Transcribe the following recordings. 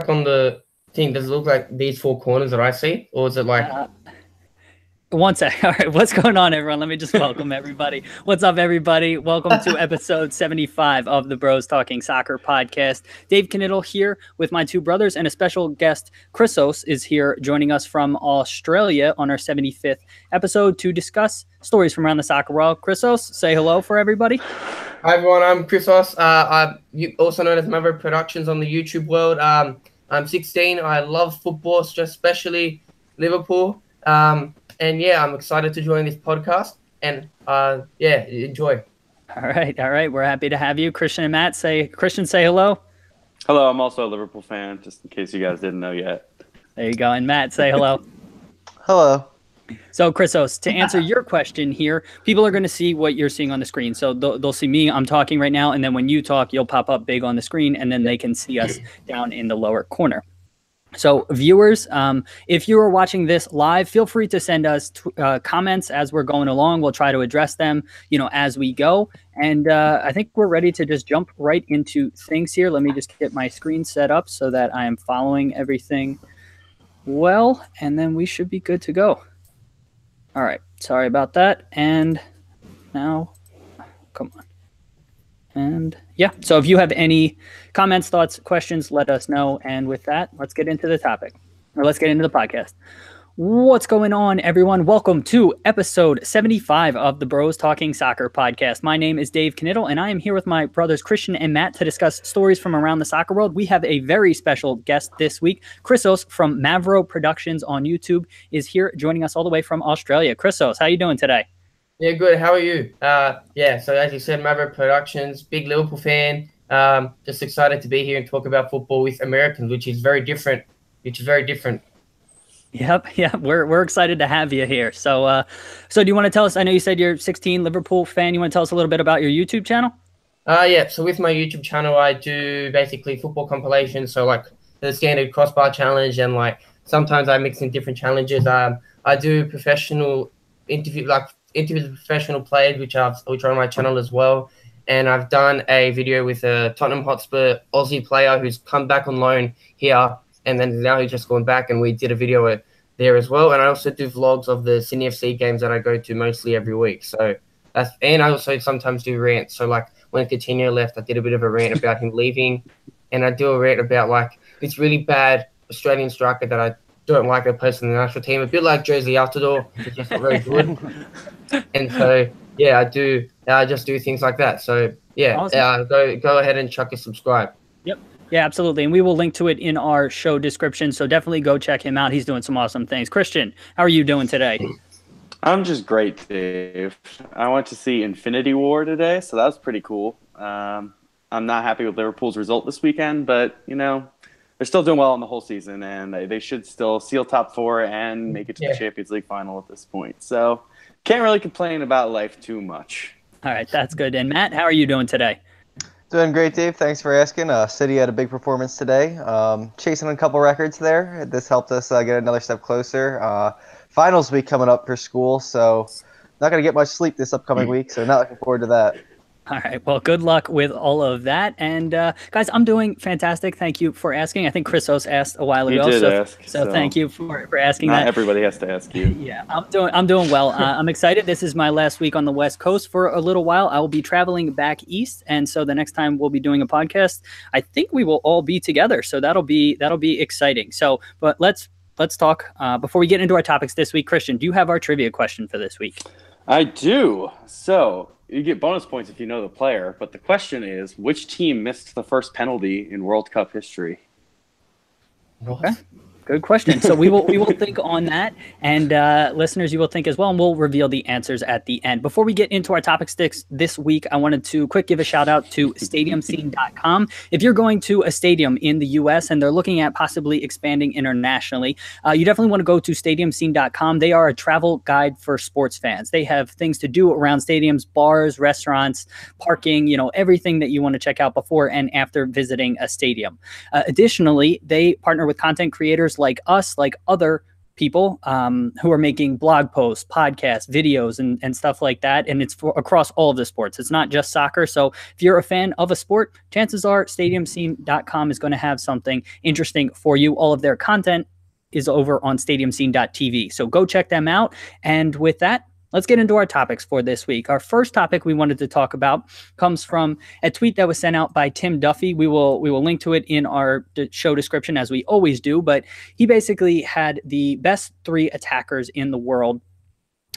like on the thing, does it look like these four corners that I see? Or is it like... One sec. All right, what's going on, everyone? Let me just welcome everybody. What's up, everybody? Welcome to episode 75 of the Bros Talking Soccer podcast. Dave Knittel here with my two brothers, and a special guest, Chrisos, is here joining us from Australia on our 75th episode to discuss stories from around the soccer world. Chrisos, say hello for everybody. Hi, everyone. I'm Chrisos. I'm also known as Mavro Productions on the YouTube world. I'm 16. I love football, especially Liverpool. And yeah, I'm excited to join this podcast and yeah, enjoy. All right. We're happy to have you. Christian and Matt, say hello. Hello, I'm also a Liverpool fan, just in case you guys didn't know yet. There you go. And Matt, say hello. Hello. So, Chrisos, to answer your question here, people are going to see what you're seeing on the screen. So they'll see me, I'm talking right now, and then when you talk, you'll pop up big on the screen, and then they can see us down in the lower corner. So viewers, if you are watching this live, feel free to send us comments as we're going along. We'll try to address them, as we go. And I think we're ready to just jump right into things here. Let me just get my screen set up so that I am following everything well, and then we should be good to go. All right. Sorry about that. And now, come on. And yeah, so if you have any comments, thoughts, questions, let us know. And with that, let's get into the topic, or let's get into the podcast. What's going on, everyone? Welcome to episode 75 of the Bros Talking Soccer podcast. My name is Dave Knittel, and I am here with my brothers Christian and Matt to discuss stories from around the soccer world. We have a very special guest this week. Chrisos from Mavro Productions on YouTube is here joining us all the way from Australia. Chrisos, how you doing today? Yeah, good. How are you? Yeah, so as you said, Mavro Productions, big Liverpool fan. Just excited to be here and talk about football with Americans, which is very different. Yep, yeah, we're excited to have you here. So do you want to tell us? I know you said you're 16 Liverpool fan. You want to tell us a little bit about your YouTube channel? Yeah. So with my YouTube channel, I do basically football compilations. So like the standard crossbar challenge, and like sometimes I mix in different challenges. I do professional interviews with professional players, which are on my channel as well. And I've done a video with a Tottenham Hotspur Aussie player who's come back on loan here, and then now he's just gone back, and we did a video there as well. And I also do vlogs of the Sydney FC games that I go to mostly every week. So and I also sometimes do rants. So like when Coutinho left, I did a bit of a rant about him leaving, and I do a rant about like this really bad Australian striker that I don't like that plays in the national team, a bit like Josie Altidore, who's just not very good. And so, yeah, I just do things like that. So, yeah, awesome. Go ahead and chuck a subscribe. Yep. Yeah, absolutely. And we will link to it in our show description. So definitely go check him out. He's doing some awesome things. Christian, how are you doing today? I'm just great, Dave. I went to see Infinity War today, so that was pretty cool. I'm not happy with Liverpool's result this weekend, but, they're still doing well in the whole season, and they should still seal top four and make it to the Champions League final at this point. So can't really complain about life too much. All right, that's good. And Matt, how are you doing today? Doing great, Dave. Thanks for asking. City had a big performance today. Chasing a couple records there. This helped us get another step closer. Finals week coming up for school, so not going to get much sleep this upcoming week, so not looking forward to that. All right. Well, good luck with all of that. And guys, I'm doing fantastic. Thank you for asking. I think Chrisos asked a while ago. You did ask. So thank you for asking that. Not everybody has to ask you. Yeah, I'm doing well. I'm excited. This is my last week on the West Coast for a little while. I will be traveling back east, and so the next time we'll be doing a podcast, I think we will all be together. So that'll be exciting. So, but let's talk before we get into our topics this week. Christian, do you have our trivia question for this week? I do. So you get bonus points if you know the player, but the question is, which team missed the first penalty in World Cup history? Okay. Good question. So we will think on that, and listeners, you will think as well, and we'll reveal the answers at the end. Before we get into our topic sticks this week, I wanted to give a shout out to StadiumScene.com. If you're going to a stadium in the U.S. and they're looking at possibly expanding internationally, you definitely want to go to StadiumScene.com. They are a travel guide for sports fans. They have things to do around stadiums, bars, restaurants, parking, everything that you want to check out before and after visiting a stadium. Additionally, they partner with content creators like us, like other people who are making blog posts, podcasts, videos, and stuff like that. And it's across all of the sports. It's not just soccer. So if you're a fan of a sport, chances are stadiumscene.com is going to have something interesting for you. All of their content is over on stadiumscene.tv. So go check them out. And with that, let's get into our topics for this week. Our first topic we wanted to talk about comes from a tweet that was sent out by Tim Duffy. We will link to it in our show description, as we always do. But he basically had the best 3 attackers in the world.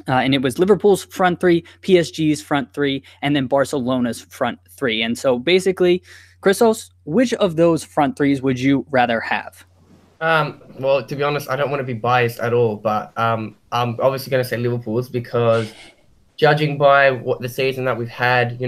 And it was Liverpool's front 3, PSG's front 3, and then Barcelona's front 3. And so basically, Chrisos, which of those front 3s would you rather have? Well, to be honest, I don't want to be biased at all, but I'm obviously going to say Liverpool's, because judging by what the season that we've had,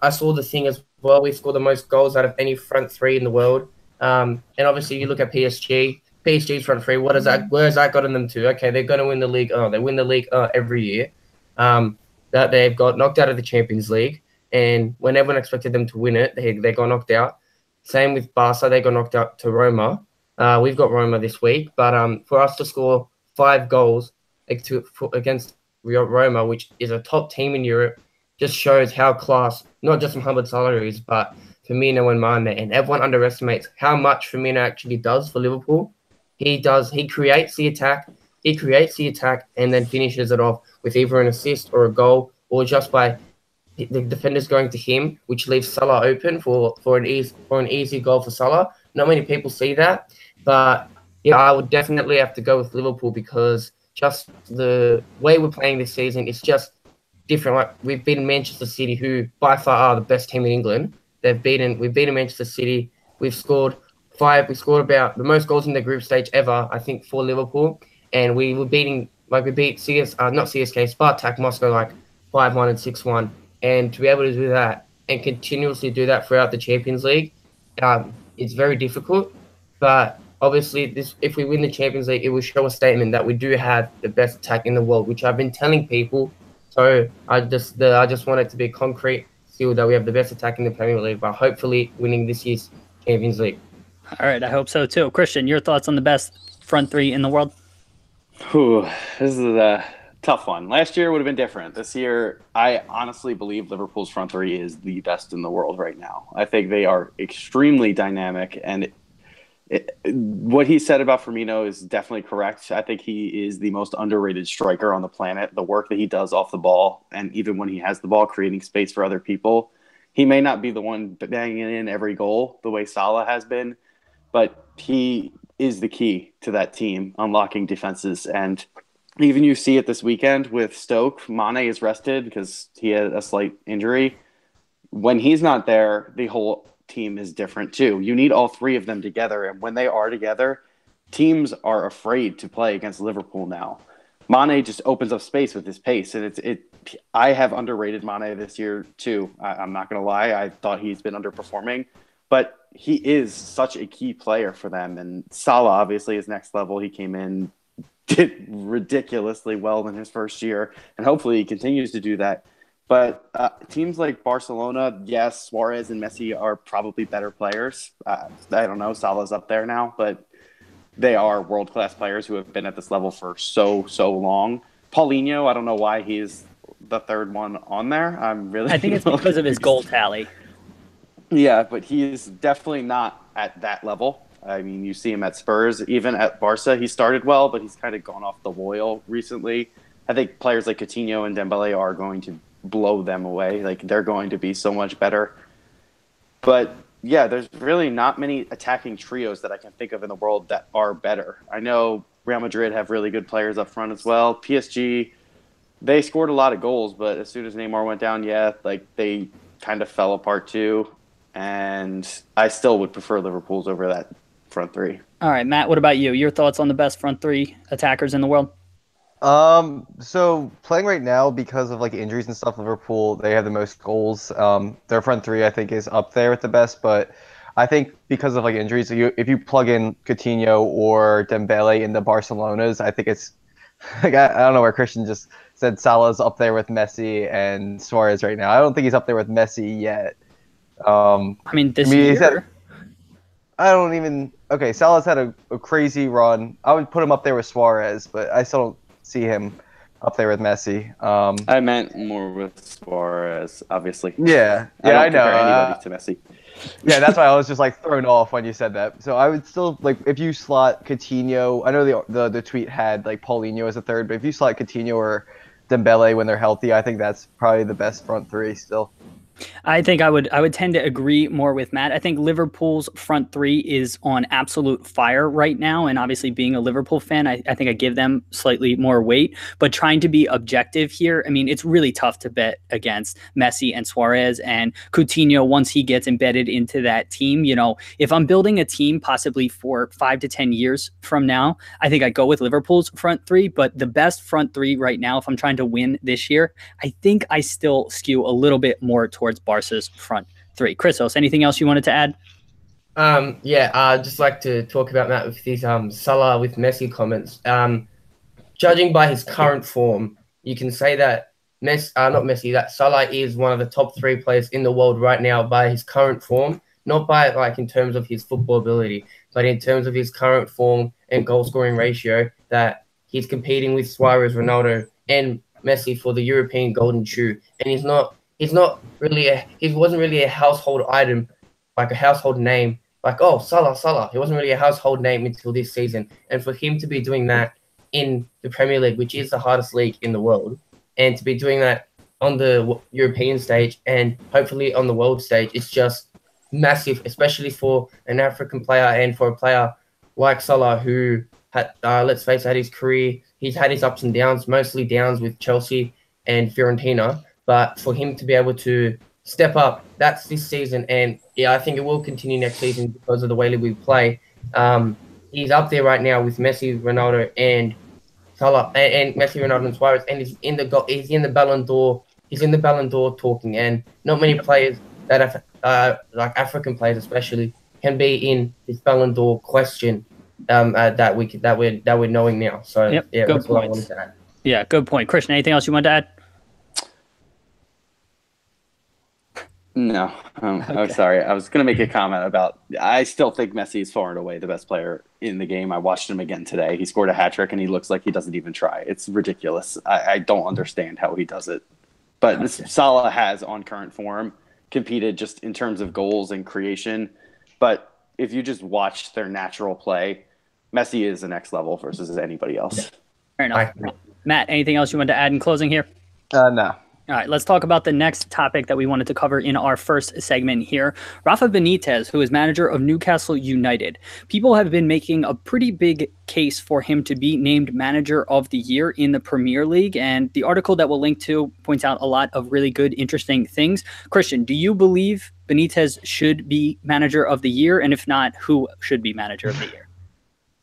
I saw the thing as well. We scored the most goals out of any front 3 in the world. And obviously you look at PSG's front 3. Where has that gotten them to? Okay, they're going to win the league. Oh, they win the league every year. That they've got knocked out of the Champions League, and when everyone expected them to win it, they got knocked out. Same with Barca, they got knocked out to Roma. We've got Roma this week, but for us to score 5 goals against Roma, which is a top team in Europe, just shows how class, not just Mohamed Salah is, but Firmino and Mane. And everyone underestimates how much Firmino actually does for Liverpool. He creates the attack, and then finishes it off with either an assist or a goal, or just by the defenders going to him, which leaves Salah open for an easy goal for Salah. Not many people see that. But yeah, I would definitely have to go with Liverpool, because just the way we're playing this season is just different. Like, we've beaten Manchester City, who by far are the best team in England. We've beaten Manchester City. We scored about the most goals in the group stage ever, I think, for Liverpool. And we beat Spartak Moscow 5-1 and 6-1. And to be able to do that and continuously do that throughout the Champions League, it's very difficult. But obviously, if we win the Champions League, it will show a statement that we do have the best attack in the world, which I've been telling people. So I just want it to be concrete, still, that we have the best attack in the Premier League, but hopefully winning this year's Champions League. All right, I hope so too. Christian, your thoughts on the best front 3 in the world? This is a tough one. Last year would have been different. This year, I honestly believe Liverpool's front 3 is the best in the world right now. I think they are extremely dynamic, and what he said about Firmino is definitely correct. I think he is the most underrated striker on the planet. The work that he does off the ball, and even when he has the ball, creating space for other people. He may not be the one banging in every goal the way Salah has been, but he is the key to that team, unlocking defenses. And even you see it this weekend with Stoke. Mane is rested because he had a slight injury. When he's not there, the whole team is different too. You need all 3 of them together, and when they are together, teams are afraid to play against Liverpool now. Mane just opens up space with his pace, and I have underrated Mane this year too. I'm not going to lie. I thought he's been underperforming, but he is such a key player for them. And Salah obviously is next level. He came in, did ridiculously well in his first year, and hopefully he continues to do that. But teams like Barcelona, yes, Suarez and Messi are probably better players. I don't know, Salah's up there now, but they are world-class players who have been at this level for so long. Paulinho, I don't know why he's the 3rd one on there. I think it's because of his goal tally. Yeah, but he is definitely not at that level. I mean, you see him at Spurs, even at Barca. He started well, but he's kind of gone off the boil recently. I think players like Coutinho and Dembele are going to blow them away. They're going to be so much better. But yeah, there's really not many attacking trios that I can think of in the world that are better. I know Real Madrid have really good players up front as well. PSG, they scored a lot of goals, but as soon as Neymar went down, they kind of fell apart too. And I still would prefer Liverpool's over that front 3. All right, Matt, what about you? Your thoughts on the best front 3 attackers in the world? So playing right now, because of injuries and stuff, Liverpool, they have the most goals. Their front 3, I think, is up there with the best, but I think because of injuries, if you plug in Coutinho or Dembele into Barcelona's, I think it's I don't know where Christian just said Salah's up there with Messi and Suarez right now. I don't think he's up there with Messi yet. This year. I don't even. Okay, Salah's had a crazy run. I would put him up there with Suarez, but I still don't see him up there with Messi. I meant more with Suarez, obviously. Yeah, I yeah, don't I know. compare anybody to Messi. Yeah, that's why I was just like thrown off when you said that. So I would still like if you slot Coutinho. I know the tweet had like Paulinho as a third, but if you slot Coutinho or Dembele when they're healthy, I think that's probably the best front three still. I think I would tend to agree more with Matt. I think Liverpool's front three is on absolute fire right now. And obviously being a Liverpool fan, I think I give them slightly more weight. But trying to be objective here, I mean, it's really tough to bet against Messi and Suarez and Coutinho once he gets embedded into that team. You know, if I'm building a team possibly for 5 to 10 years from now, I think I'd go with Liverpool's front three. But the best front three right now, if I'm trying to win this year, I think I still skew a little bit more towards Barca's front three. Chrisos, anything else you wanted to add? Yeah, I'd just like to talk about that with these Salah with Messi comments. Judging by his current form, you can say that not Messi, that Salah is one of the top 3 players in the world right now by his current form, not by like in terms of his football ability, but in terms of his current form and goal scoring ratio, that he's competing with Suarez, Ronaldo, and Messi for the European Golden Shoe, and he wasn't really a household item, like a household name, like, oh, Salah. He wasn't really a household name until this season. And for him to be doing that in the Premier League, which is the hardest league in the world, and to be doing that on the European stage and hopefully on the world stage, it's just massive, especially for an African player and for a player like Salah who had, let's face it, his career, he's had his ups and downs, mostly downs with Chelsea and Fiorentina. But for him to be able to step up, that's this season. And yeah, I think it will continue next season because of the way we play. He's up there right now with Messi, Ronaldo, and Salah, and Messi, Ronaldo, and Suarez. And he's in the Ballon d'Or. He's in the Ballon d'Or talking. And not many players that have, like African players especially, can be in this Ballon d'Or question that we're knowing now. So yep, yeah, that's what I points. wanted to add. Yeah, good point. Christian, anything else you want to add? No, I'm sorry. I was going to make a comment about. I still think Messi is far and away the best player in the game. I watched him again today. He scored a hat trick, and he looks like he doesn't even try. It's ridiculous. I don't understand how he does it. But Salah has, on current form, competed just in terms of goals and creation. But if you just watch their natural play, Messi is the next level versus anybody else. Fair enough. Matt, anything else you want to add in closing here? No. All right, let's talk about the next topic that we wanted to cover in our first segment here. Rafa Benitez, who is manager of Newcastle United. People have been making a pretty big case for him to be named manager of the year in the Premier League, and the article that we'll link to points out a lot of really good, interesting things. Christian, do you believe Benitez should be manager of the year? And if not, who should be manager of the year?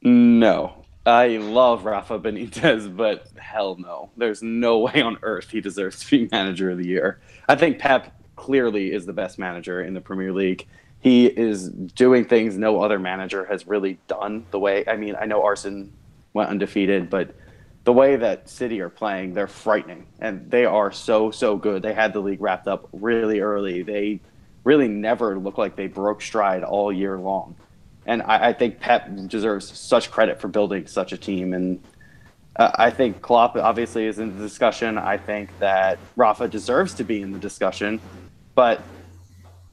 No. I love Rafa Benitez, but hell no. There's no way on earth he deserves to be manager of the year. I think Pep clearly is the best manager in the Premier League. He is doing things no other manager has really done. I know Arsenal went undefeated, but the way that City are playing, they're frightening. And they are so good. They had the league wrapped up really early. They really never look like they broke stride all year long. And I think Pep deserves such credit for building such a team. And I think Klopp obviously is in the discussion. I think that Rafa deserves to be in the discussion. But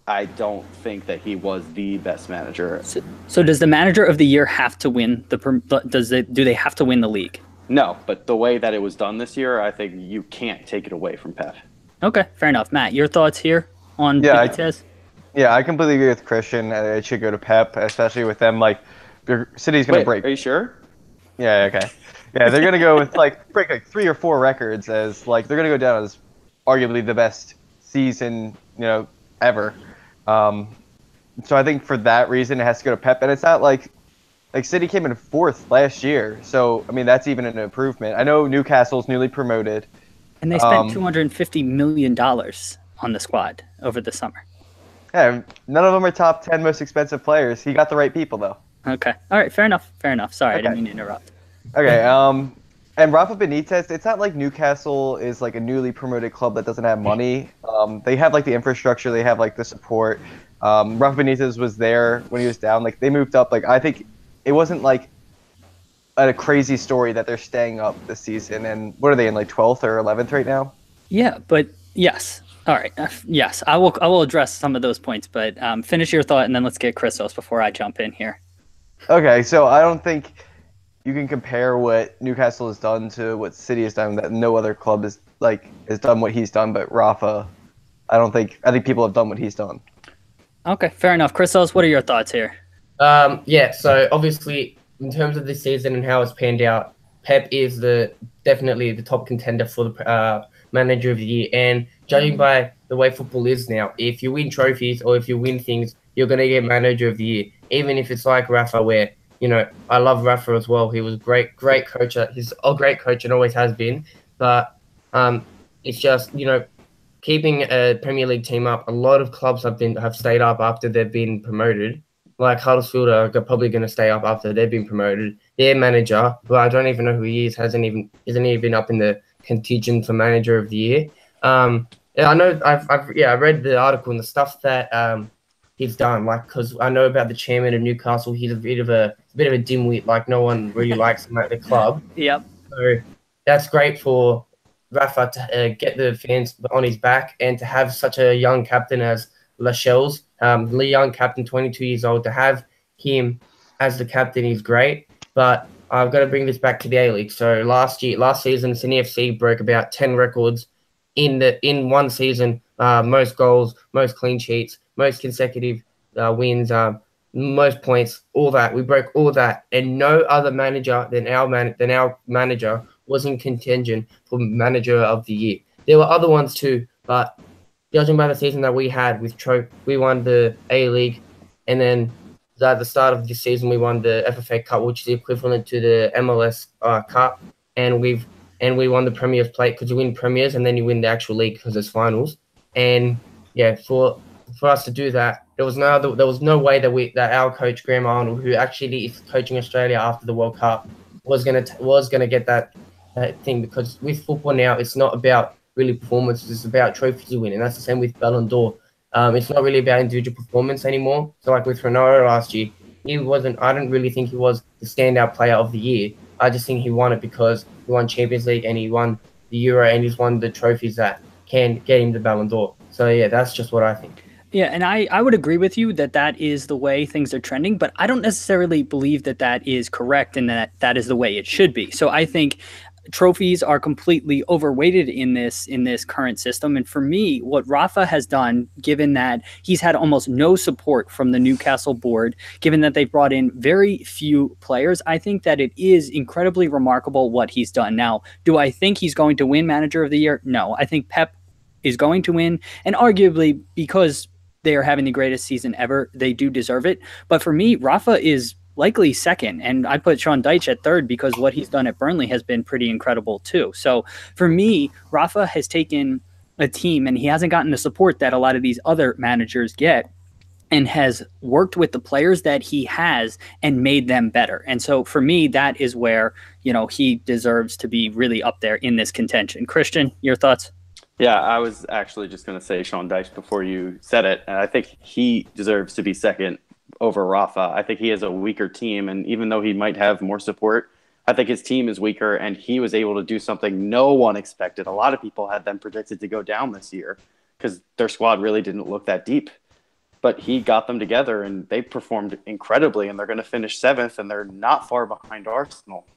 I don't think that he was the best manager. So does the manager of the year have to win do they have to win the league? No, but the way that it was done this year, I think you can't take it away from Pep. Okay, fair enough. Matt, your thoughts here on Benitez? Yeah, I completely agree with Christian. It should go to Pep, especially with them. Like, City's going to break. Are you sure? Yeah, okay. Yeah, they're going to go with, break 3 or 4 records as, they're going to go down as arguably the best season, ever. So I think for that reason, it has to go to Pep. And it's not like City came in 4th last year. So, I mean, that's even an improvement. I know Newcastle's newly promoted. And they spent $250 million on the squad over the summer. Yeah, none of them are top 10 most expensive players. He got the right people, though. Okay. All right. Fair enough. Sorry, I didn't mean to interrupt. Okay. And Rafa Benitez, it's not like Newcastle is a newly promoted club that doesn't have money. They have the infrastructure, they have the support. Rafa Benitez was there when he was down. Like, they moved up. Like, I think it wasn't like a crazy story that they're staying up this season. And what are they in, like 12th or 11th right now? Yeah, but yes. All right. Yes, I will address some of those points, but finish your thought and then let's get Chrisos before I jump in here. Okay, so I don't think you can compare what Newcastle has done to what City has done. That no other club has done what he's done, but Rafa, I think people have done what he's done. Okay, fair enough. Chrisos, what are your thoughts here? Yeah, so obviously in terms of this season and how it's panned out, Pep is definitely the top contender for the manager of the year. And judging by the way football is now, if you win trophies or if you win things, you're going to get manager of the year. Even if it's like Rafa, where, you know, I love Rafa as well. He was great coach. He's a great coach and always has been. But it's just, you know, keeping a Premier League team up. A lot of clubs have stayed up after they've been promoted. Like Huddersfield are probably going to stay up after they've been promoted. Their manager, who I don't even know who he is, isn't even up in the contingent for manager of the year. Yeah, I know. I read the article and the stuff that he's done. Like, because I know about the chairman of Newcastle. He's a bit of a dimwit. Like, no one really likes him at the club. Yep. So that's great for Rafa to get the fans on his back and to have such a young captain as Lascelles, the young captain, 22 years old, to have him as the captain is great. But I've got to bring this back to the A-League. So last season, Sydney FC broke about 10 records in one season. Most goals, most clean sheets, most consecutive wins, most points, all that. We broke all that, and no other manager than our manager was in contention for manager of the year. There were other ones too, but judging by the season that we had with Trope, we won the A-League, and then at the start of this season we won the FFA Cup, which is the equivalent to the MLS Cup, and we won the Premier's Plate, because you win Premiers and then you win the actual league because it's finals. And yeah, for us to do that, there was no way that our coach Graham Arnold, who actually is coaching Australia after the World Cup, was gonna get that thing, because with football now it's not about really performances, it's about trophies you win, and that's the same with Ballon d'Or. It's not really about individual performance anymore. So like with Ronaldo last year, I don't really think he was the standout player of the year. I just think he won it because he won Champions League and he won the Euro and he's won the trophies that can get him the Ballon d'Or. So yeah, that's just what I think. Yeah, and I would agree with you that is the way things are trending, but I don't necessarily believe that is correct and that is the way it should be. So I think trophies are completely overweighted in this current system. And for me, what Rafa has done, given that he's had almost no support from the Newcastle board, given that they've brought in very few players, I think that it is incredibly remarkable what he's done. Now, do I think he's going to win Manager of the Year? No, I think Pep is going to win, and arguably because they are having the greatest season ever, they do deserve it. But for me, Rafa is likely second, and I put Sean Dyche at third because what he's done at Burnley has been pretty incredible too. So for me, Rafa has taken a team and he hasn't gotten the support that a lot of these other managers get, and has worked with the players that he has and made them better. And so for me, that is where, you know, he deserves to be really up there in this contention. Christian, your thoughts? Yeah, I was actually just going to say Sean Dyche before you said it. And I think he deserves to be second over Rafa. I think he has a weaker team, and even though he might have more support, I think his team is weaker, and he was able to do something no one expected. A lot of people had them predicted to go down this year because their squad really didn't look that deep. But he got them together, and they performed incredibly, and they're going to finish seventh, and they're not far behind Arsenal.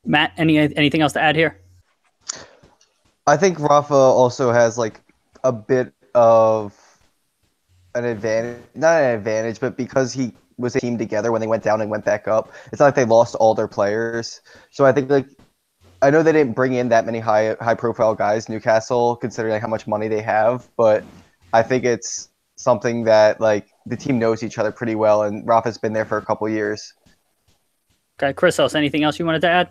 Matt, anything else to add here? I think Rafa also has like a bit of an advantage, not an advantage, but because he was a team together when they went down and went back up, it's not like they lost all their players. So I think, like, I know they didn't bring in that many high profile guys, Newcastle, considering like how much money they have, but I think it's something that like the team knows each other pretty well, and Rafa's been there for a couple years. Okay, Chrisos, anything else you wanted to add?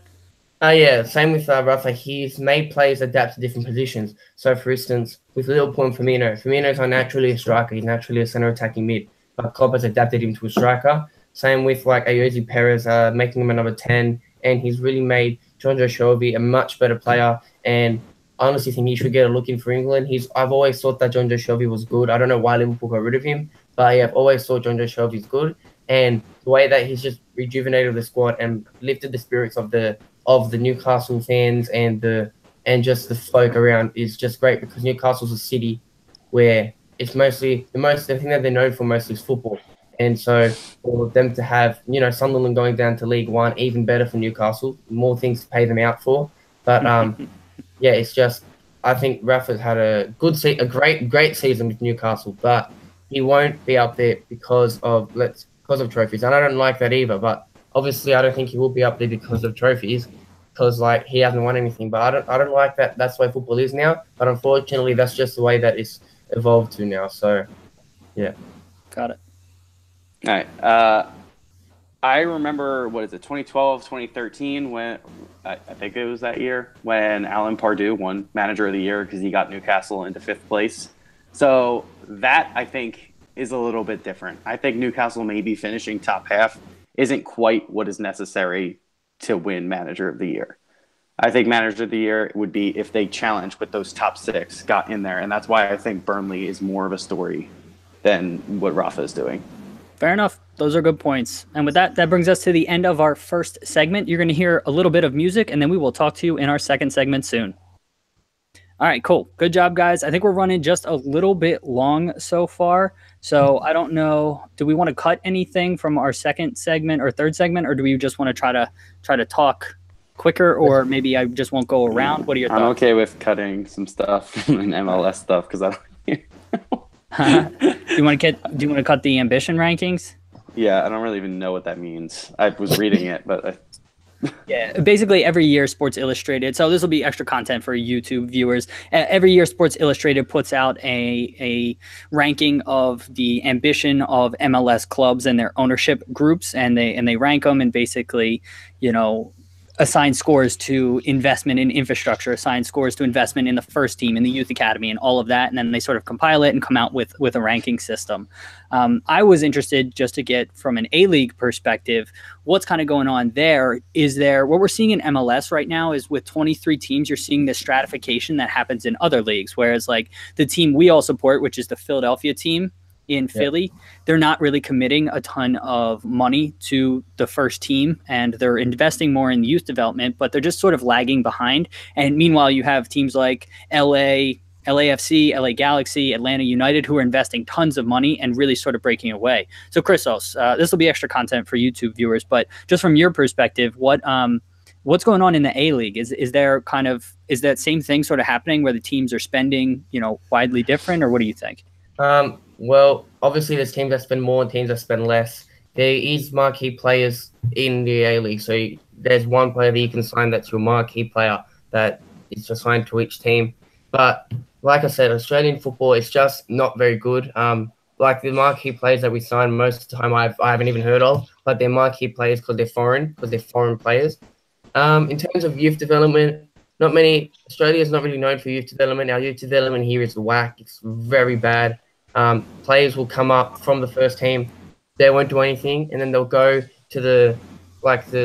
Yeah, same with Rafa. He's made players adapt to different positions. So, for instance, with Liverpool and Firmino's not naturally a striker. He's naturally a centre attacking mid. But Klopp has adapted him to a striker. Same with like Ayoze Perez, making him a number 10. And he's really made Jonjo Shelby a much better player. And I honestly think he should get a look in for England. I've always thought that John Joe Shelby was good. I don't know why Liverpool got rid of him, but yeah, I've always thought John Joe Shelby's good. And the way that he's just rejuvenated the squad and lifted the spirits of the Newcastle fans and just the folk around is just great, because Newcastle's a city where it's mostly the thing that they're known for mostly is football. And so for them to have, Sunderland going down to League One, even better for Newcastle, more things to pay them out for. But yeah, it's just, I think Rafa's had a great season with Newcastle, but he won't be up there because of trophies. And I don't like that either, but obviously I don't think he will be up there because of trophies, because like he hasn't won anything. But I don't like that. That's the way football is now. But unfortunately, that's just the way that it's evolved to now. So yeah. Got it. All right. I remember, 2012, 2013, when I think it was that year when Alan Pardew won Manager of the Year because he got Newcastle into 5th place. So that, I think, is a little bit different. I think Newcastle maybe finishing top half isn't quite what is necessary to win Manager of the Year. I think Manager of the Year would be if they challenge with those top 6, got in there. And that's why I think Burnley is more of a story than what Rafa is doing. Fair enough. Those are good points. And with that brings us to the end of our first segment. You're going to hear a little bit of music, and then we will talk to you in our second segment soon. All right, cool. Good job, guys. I think we're running just a little bit long so far. So I don't know. Do we want to cut anything from our second segment or third segment, or do we just want to try to talk quicker, or maybe I just won't go around? What are your thoughts? I'm okay with cutting some stuff and MLS stuff because I don't. Do you want to cut the ambition rankings? Yeah, I don't really even know what that means. I was reading it, but yeah, basically every year Sports Illustrated, so this will be extra content for YouTube viewers. Every year Sports Illustrated puts out a ranking of the ambition of MLS clubs and their ownership groups, and they rank them and basically, assign scores to investment in infrastructure, assign scores to investment in the first team, in the youth academy, and all of that. And then they sort of compile it and come out with a ranking system. I was interested just to get from an A-League perspective, what's kind of going on there. What we're seeing in MLS right now is with 23 teams, you're seeing this stratification that happens in other leagues. Whereas like the team we all support, which is the Philadelphia team, in Philly, they're not really committing a ton of money to the first team, and they're investing more in youth development, but they're just sort of lagging behind. And meanwhile, you have teams like LAFC, LA Galaxy, Atlanta United, who are investing tons of money and really sort of breaking away. So Chrisos, this will be extra content for YouTube viewers, but just from your perspective, what's going on in the A-League? Is that same thing sort of happening where the teams are spending, widely different, or what do you think? Well, obviously there's teams that spend more and teams that spend less. There is marquee players in the A-League, so there's one player that you can sign that's your marquee player that is assigned to each team. But like I said, Australian football is just not very good. Like the marquee players that we sign, most of the time I haven't even heard of, but they're marquee players because they're foreign players. In terms of youth development, Australia's not really known for youth development. Our youth development here is whack. It's very bad. Players will come up from the first team, they won't do anything, and then they'll go to the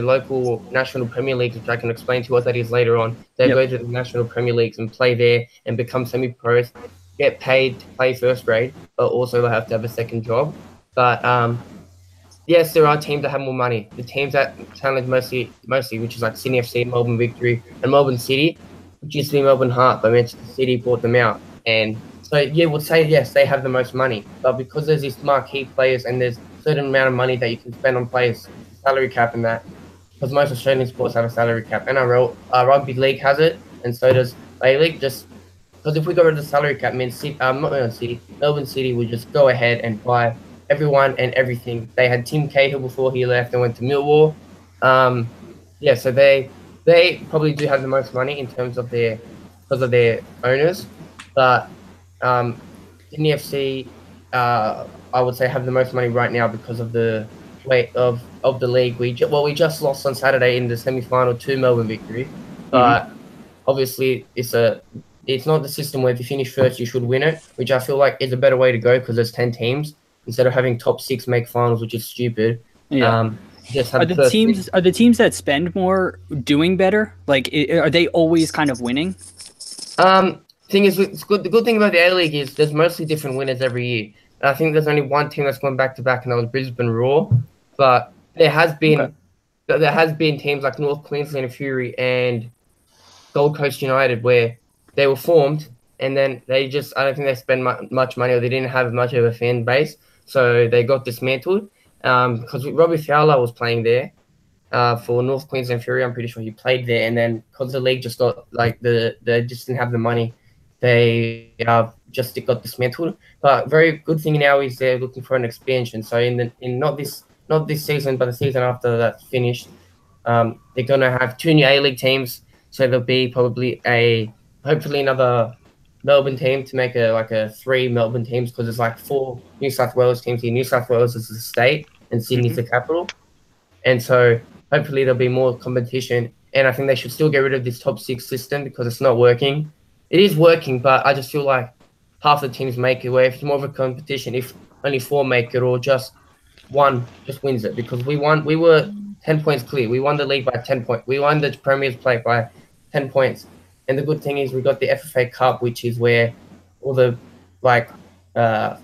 local National Premier Leagues, which I can explain to you what that is later on. They go to the National Premier Leagues and play there and become semi-pros, get paid to play first grade, but also they'll have to have a second job. But yes, there are teams that have more money. The teams that challenge mostly, which is like Sydney FC, Melbourne Victory, and Melbourne City, which used to be Melbourne Heart, but Manchester City bought them out. And so yeah, we'll say yes, they have the most money, but because there's these marquee players and there's a certain amount of money that you can spend on players, salary cap and that, because most Australian sports have a salary cap. NRL, rugby league has it, and so does A-League. Just because if we got rid of the salary cap, Melbourne City would just go ahead and buy everyone and everything. They had Tim Cahill before he left and went to Millwall. So they probably do have the most money in terms of because of their owners, but Sydney FC, I would say, have the most money right now because of the weight of the league. We just lost on Saturday in the semi-final to Melbourne Victory, but obviously it's not the system where if you finish first you should win it, which I feel like is a better way to go because there's 10 teams instead of having top 6 make finals, which is stupid. Are the teams that spend more doing better? Like, are they always kind of winning? Thing is, it's good. The good thing about the A League is there's mostly different winners every year. And I think there's only one team that's gone back to back, and that was Brisbane Roar. But there has been teams like North Queensland Fury and Gold Coast United where they were formed, and then I don't think they spent much money, or they didn't have much of a fan base, so they got dismantled. Because Robbie Fowler was playing there. For North Queensland Fury, I'm pretty sure he played there, and then because the league just got they just didn't have the money, they just got dismantled. But very good thing now is they're looking for an expansion. So in not this season, but the season after that's finished, they're gonna have 2 new A-League teams. So there'll be probably hopefully another Melbourne team to make a 3 Melbourne teams, because there's like 4 New South Wales teams here. New South Wales is the state, and Sydney's the capital, and so hopefully there'll be more competition. And I think they should still get rid of this top 6 system because it's not working. It is working, but I just feel like half the teams make it, where if it's more of a competition, if only 4 make it, or just 1 just wins it, because we were 10 points clear. We won the league by 10 points. We won the Premier's Play by 10 points. And the good thing is we got the FFA Cup, which is where all the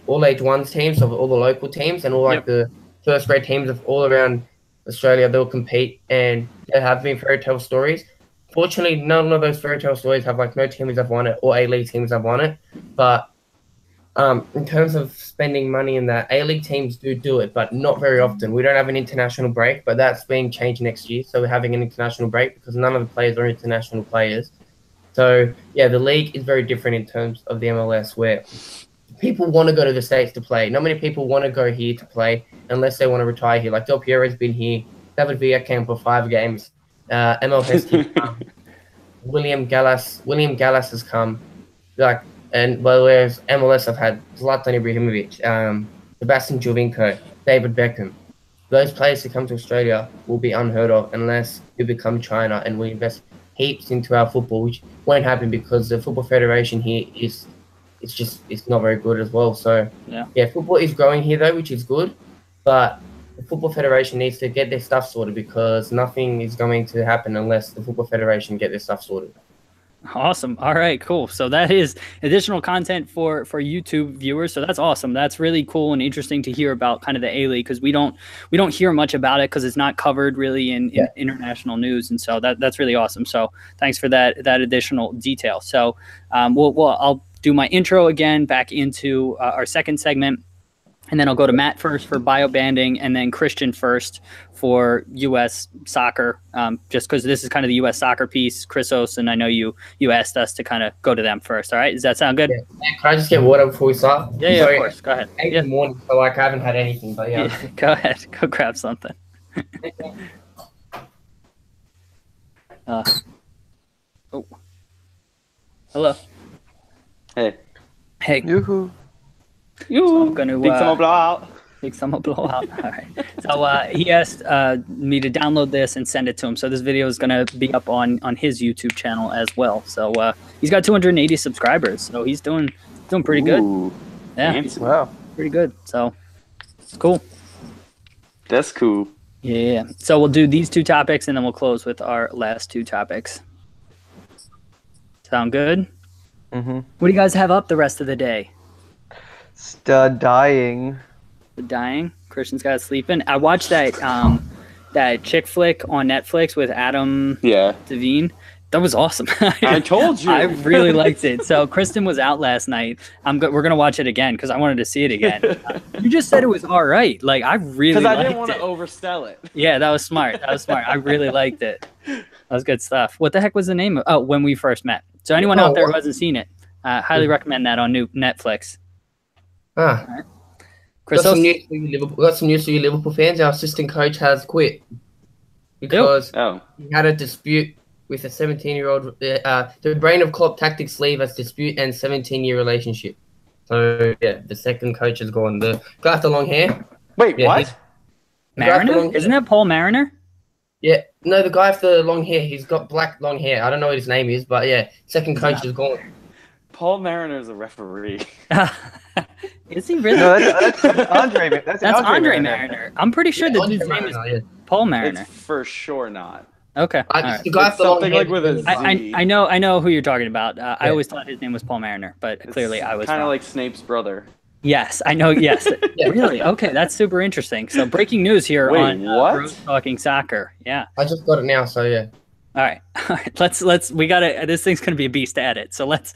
all age ones teams of all the local teams and all the first grade teams of all around Australia, they'll compete, and there have been fairy tale stories. Fortunately, none of those fairy tale stories have no teams have won it, or A-League teams have won it. But in terms of spending money in that, A-League teams do it, but not very often. We don't have an international break, but that's being changed next year. So we're having an international break because none of the players are international players. So yeah, the league is very different in terms of the MLS, where people want to go to the States to play. Not many people want to go here to play unless they want to retire here. Like Del Piero's been here. David Villa came for 5 games. MLS team William Gallas has come. Whereas MLS have had Zlatan Ibrahimovic, Sebastian Giovinco, David Beckham. Those players who come to Australia will be unheard of unless we become China and we invest heaps into our football, which won't happen because the Football Federation here it's not very good as well. So yeah, football is growing here though, which is good, but the Football Federation needs to get their stuff sorted, because nothing is going to happen unless the Football Federation get their stuff sorted. Awesome. All right, cool. So that is additional content for YouTube viewers. So that's awesome. That's really cool and interesting to hear about kind of the A-League, because we don't hear much about it because it's not covered really in international news. And so that's really awesome. So thanks for that additional detail. So I'll do my intro again back into our second segment. And then I'll go to Matt first for bio-banding, and then Christian first for U.S. soccer, just because this is kind of the U.S. soccer piece, Chrisos, and I know you asked us to kind of go to them first. All right, does that sound good? Yeah. Can I just get water before we start? Yeah, of course. Go ahead. 8 in the morning, so I haven't had anything, but yeah. Go ahead. Go grab something. Oh. Hello. Hey. Yoo-hoo. So I'm gonna Big summer blowout. Big summer blowout. All right. So he asked me to download this and send it to him. So this video is gonna be up on his YouTube channel as well. So he's got 280 subscribers. So he's doing pretty good. Ooh, yeah. fancy. Wow. Pretty good. So it's cool. That's cool. Yeah. So we'll do these 2 topics and then we'll close with our last 2 topics. Sound good? Mm-hmm. What do you guys have up the rest of the day? Dying. Dying. Christian's got to sleep in. I watched that chick flick on Netflix with Adam Devine. That was awesome. I told you. I really liked it. So Kristen was out last night. We're gonna watch it again because I wanted to see it again. You just said it was all right. Like I really because I liked didn't want to it. oversell it. Yeah, that was smart. I really liked it. That was good stuff. What the heck was the name of? Oh, When We First Met. So anyone out there who hasn't seen it, highly recommend that on Netflix. Right. Got some news for you Liverpool fans. Our assistant coach has quit because he had a dispute with a 17-year-old. The brain of Klopp tactics leave as dispute and 17-year relationship. So yeah, the second coach is gone. The guy with the long hair. Wait, what? Mariner? Isn't that Paul Mariner? Yeah, no, the guy with the long hair. He's got black long hair. I don't know what his name is, but yeah, second coach is gone. Paul Mariner's a referee. Is he really? No, that's Andre. That's Andre Mariner. I'm pretty sure the dude's name is Paul Mariner. It's for sure not. Okay. All It's right. the guy with It's the long something hair. like with a Z. I know who you're talking about. I always thought his name was Paul Mariner, but clearly I was kind of wrong. like Snape's brother. Yes, I know. Yes, Yeah. really. Okay, that's super interesting. So breaking news here Wait, on what? Bros Talking Soccer. Yeah. I just got it now, so yeah. All right. All right. Let's we gotta. This thing's gonna be a beast to edit. So let's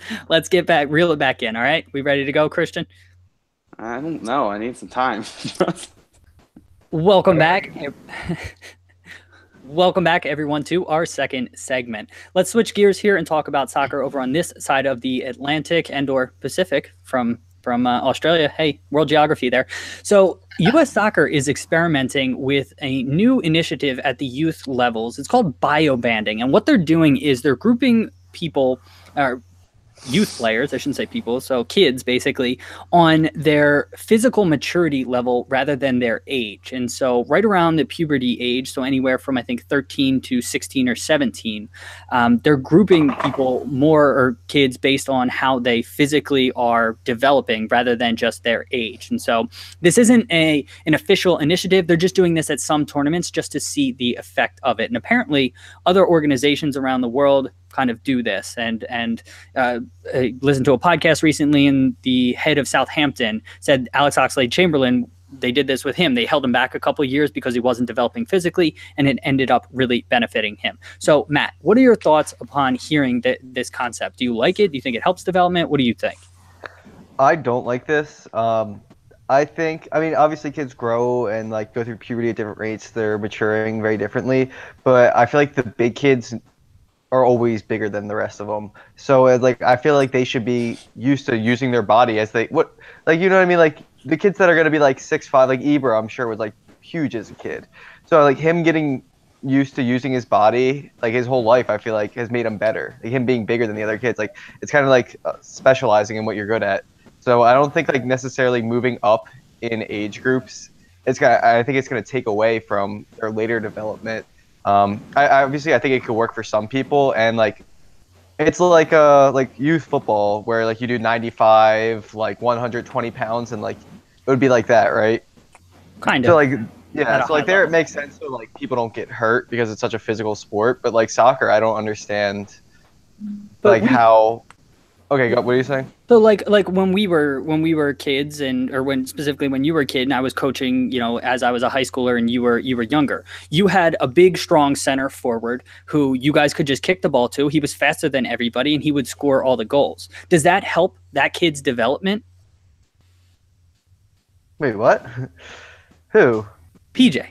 get back, reel it back in. All right. We ready to go, Christian? I don't know. I need some time. Welcome back. Welcome back, everyone, to our second segment. Let's switch gears here and talk about soccer over on this side of the Atlantic and/or Pacific from Australia. Hey, world geography there. So U.S. Soccer is experimenting with a new initiative at the youth levels. It's called biobanding. And what they're doing is they're grouping people, youth players, I shouldn't say people, so kids basically, on their physical maturity level rather than their age. And so right around the puberty age, so anywhere from I think 13 to 16 or 17, they're grouping people more, or kids, based on how they physically are developing rather than just their age. And so this isn't an official initiative. They're just doing this at some tournaments just to see the effect of it. And apparently other organizations around the world kind of do this. And I listened to a podcast recently, and the head of Southampton said Alex Oxlade-Chamberlain, they did this with him. They held him back a couple of years because he wasn't developing physically, and it ended up really benefiting him. So, Matt, what are your thoughts upon hearing this concept? Do you like it? Do you think it helps development? What do you think? I don't like this. I mean, obviously kids grow and like go through puberty at different rates. They're maturing very differently, but I feel like the big kids are always bigger than the rest of them. So like, I feel like they should be used to using their body as you know what I mean? Like the kids that are going to be like 6'5", like Ibra, I'm sure was like huge as a kid. So like him getting used to using his body, like his whole life, I feel like has made him better. Like him being bigger than the other kids, like it's kind of like specializing in what you're good at. So I don't think like necessarily moving up in age groups, I think it's going to take away from their later development. Obviously I think it could work for some people, and like it's like youth football where like you do 95, like 120 pounds, and like it would be like that, right? Kind of. So like yeah, so like there it makes sense, so like people don't get hurt because it's such a physical sport. But like soccer, I don't understand how. Okay, what are you saying? So like when we were kids, specifically when you were a kid and I was coaching, you know, as I was a high schooler and you were younger, you had a big, strong center forward who you guys could just kick the ball to. He was faster than everybody and he would score all the goals. Does that help that kid's development? Wait, what? Who? PJ.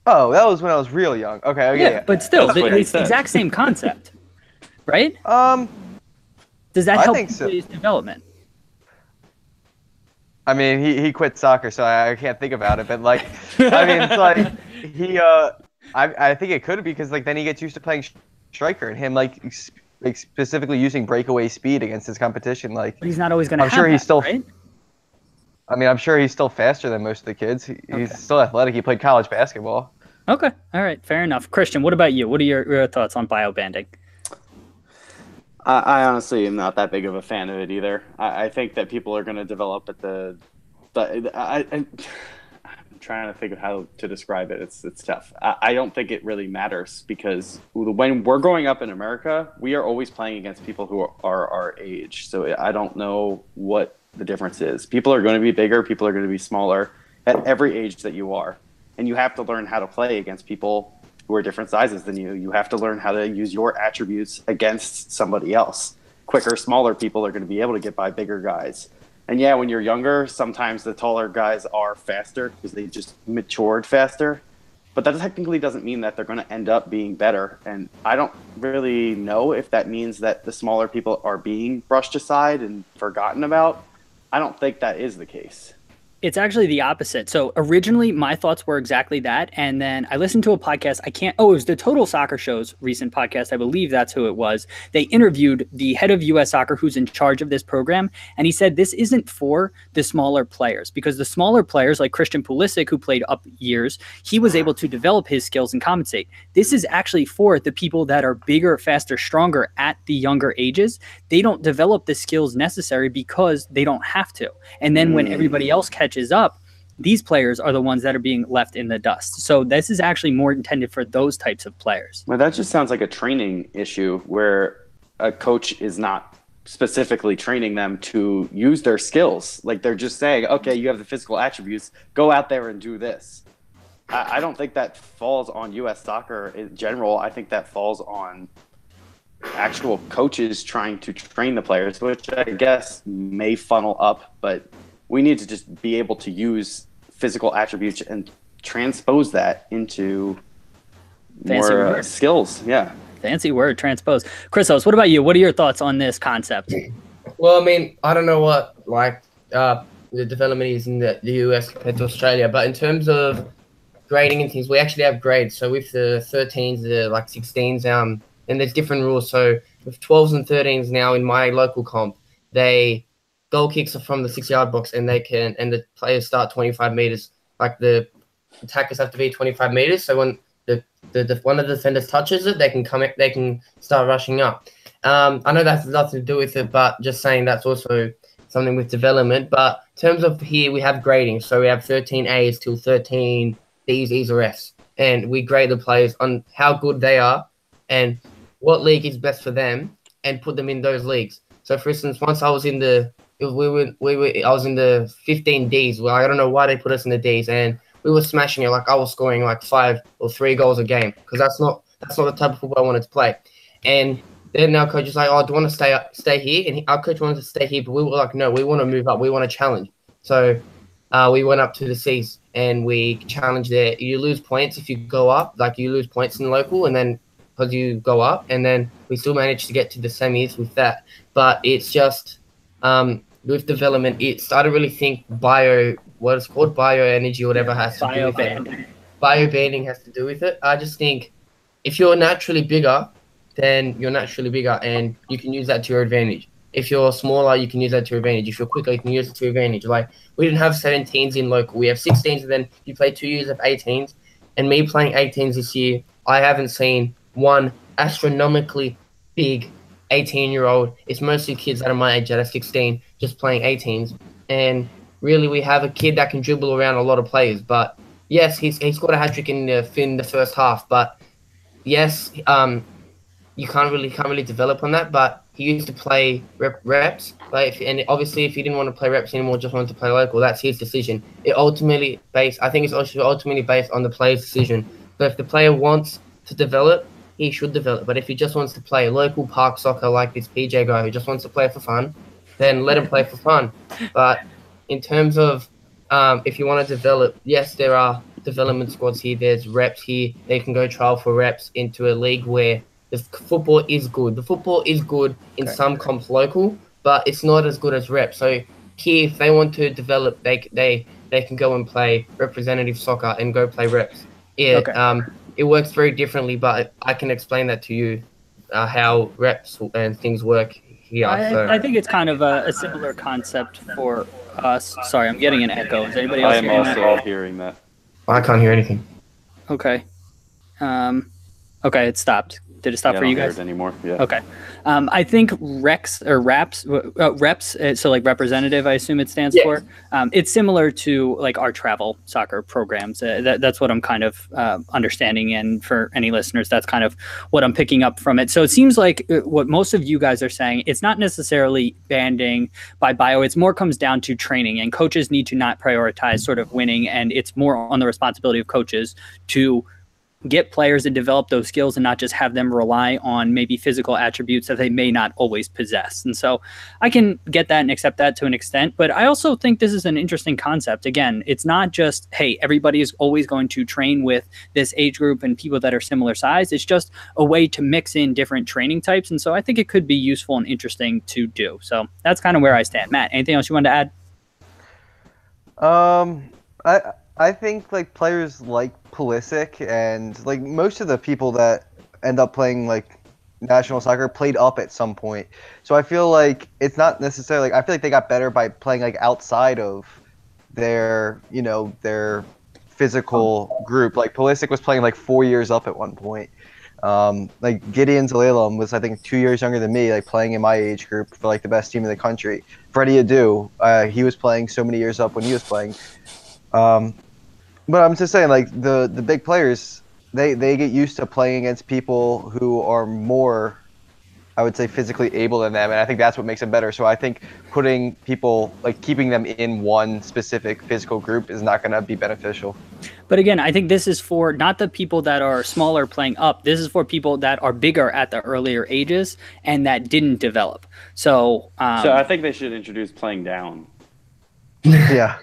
Oh, that was when I was real young. Okay, yeah. But still, That's what it's the exact same concept, right? Does that help his development? I mean, he quit soccer, so I can't think about it. But like, I mean, it's like I think it could be because like then he gets used to playing striker, and him like specifically using breakaway speed against his competition. Like, but he's not always going to. I'm sure he's still. Right? I mean, I'm sure he's still faster than most of the kids. He's still athletic. He played college basketball. Okay, all right, fair enough. Christian, what about you? What are your thoughts on biobanding? I honestly am not that big of a fan of it either. I think that people are going to develop at I'm trying to think of how to describe it. It's tough. I don't think it really matters because when we're growing up in America, we are always playing against people who are our age. So I don't know what the difference is. People are going to be bigger. People are going to be smaller at every age that you are. And you have to learn how to play against people who are different sizes than you. You have to learn how to use your attributes against somebody else. Quicker, smaller people are going to be able to get by bigger guys. And yeah, when you're younger, sometimes the taller guys are faster because they just matured faster. But that technically doesn't mean that they're going to end up being better. And I don't really know if that means that the smaller people are being brushed aside and forgotten about. I don't think that is the case. It's actually the opposite. So originally my thoughts were exactly that. And then I listened to a podcast. It was the Total Soccer Show's recent podcast. I believe that's who it was. They interviewed the head of U.S. Soccer who's in charge of this program. And he said this isn't for the smaller players because the smaller players like Christian Pulisic, who played up years, he was able to develop his skills and compensate. This is actually for the people that are bigger, faster, stronger at the younger ages. They don't develop the skills necessary because they don't have to. And then when everybody else catches up, these players are the ones that are being left in the dust. So this is actually more intended for those types of players. Well, that just sounds like a training issue where a coach is not specifically training them to use their skills. Like they're just saying, okay, you have the physical attributes, go out there and do this. I don't think that falls on U.S. soccer in general. I think that falls on actual coaches trying to train the players, which I guess may funnel up, but we need to just be able to use physical attributes and transpose that into more skills. Yeah. Fancy word, transpose. Chrisos, what about you? What are your thoughts on this concept? Well, I mean, I don't know what the development is in the US compared to Australia, but in terms of grading and things, we actually have grades. So with the 13s, the 16s, and there's different rules. So with 12s and 13s now in my local comp, goal kicks are from the 6-yard box, and the players start 25 meters. Like the attackers have to be 25 meters. So when one of the defenders touches it, they can start rushing up. I know that has nothing to do with it, but just saying that's also something with development. But in terms of here, we have grading. So we have 13 A's till 13 D's, E's, or F's. And we grade the players on how good they are and what league is best for them and put them in those leagues. So, for instance, once I was in the I was in the 15 D's. Well, I don't know why they put us in the D's, and we were smashing it. Like I was scoring like 5 or 3 goals a game because that's not the type of football I wanted to play. And then our coach was like, "Oh, do you want to stay here?" And our coach wanted to stay here, but we were like, "No, we want to move up. We want to challenge." So we went up to the C's and we challenged there. You lose points if you go up, like you lose points in the local, and then because you go up, and then we still managed to get to the semis with that. But it's just with development, it started really think bioenergy or whatever has to do with it. Bio-banding has to do with it. I just think if you're naturally bigger, then you're naturally bigger, and you can use that to your advantage. If you're smaller, you can use that to your advantage. If you're quicker, you can use it to your advantage. Like, we didn't have 17s in local. We have 16s, and then you play 2 years of 18s. And me playing 18s this year, I haven't seen one astronomically big 18-year-old. It's mostly kids that are my age that are 16 just playing 18s. And really, we have a kid that can dribble around a lot of players. But, yes, he scored a hat-trick in the first half. But, yes, you can't really develop on that. But he used to play reps, and obviously if he didn't want to play reps anymore, just wanted to play local, that's his decision. I think it's also ultimately based on the player's decision. So if the player wants to develop, he should develop. But if he just wants to play local park soccer like this PJ guy who just wants to play for fun, then let him play for fun. But in terms of if you want to develop, yes, there are development squads here. There's reps here. They can go trial for reps into a league where the football is good. The football is good in some comps local, but it's not as good as reps. So here, if they want to develop, they can go and play representative soccer and go play reps. It works very differently, but I can explain that to you how reps and things work here. I think it's kind of a similar concept for us. Sorry, I'm getting an echo. Is anybody else hearing that? I am also hearing that. I can't hear anything. Okay. Okay, it stopped. Did it stop for you guys? I don't hear it anymore. Yeah. Okay. I think reps, so like representative, I assume it stands for. It's similar to like our travel soccer programs. That's what I'm kind of understanding. And for any listeners, that's kind of what I'm picking up from it. So it seems like what most of you guys are saying, it's not necessarily banding by bio. It's more comes down to training, and coaches need to not prioritize sort of winning. And it's more on the responsibility of coaches to get players and develop those skills and not just have them rely on maybe physical attributes that they may not always possess. And so I can get that and accept that to an extent, but I also think this is an interesting concept. Again, it's not just, hey, everybody is always going to train with this age group and people that are similar size. It's just a way to mix in different training types. And so I think it could be useful and interesting to do. So that's kind of where I stand. Matt, anything else you wanted to add? I think like players like Pulisic and like most of the people that end up playing like national soccer played up at some point. So I feel like it's not necessarily I feel like they got better by playing like outside of their physical group. Like Pulisic was playing like 4 years up at one point. Like Gideon Zalilem was I think 2 years younger than me, like playing in my age group for like the best team in the country. Freddie Adu, he was playing so many years up when he was playing. But I'm just saying, like the big players, they get used to playing against people who are more, I would say, physically able than them, and I think that's what makes them better. So I think putting people, like keeping them in one specific physical group is not going to be beneficial. But again, I think this is for not the people that are smaller playing up. This is for people that are bigger at the earlier ages and that didn't develop. So I think they should introduce playing down. Yeah.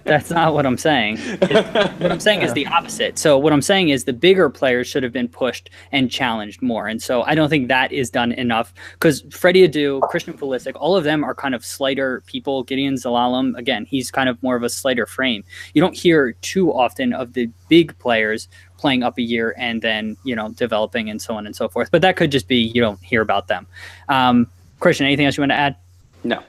That's not what I'm saying. What I'm saying is the opposite. So what I'm saying is the bigger players should have been pushed and challenged more. And so I don't think that is done enough, because Freddie Adu, Christian Pulisic, all of them are kind of slighter people. Gideon Zalalem, again, he's kind of more of a slighter frame. You don't hear too often of the big players playing up a year and then, you know, developing and so on and so forth. But that could just be you don't hear about them. Christian, anything else you want to add? No.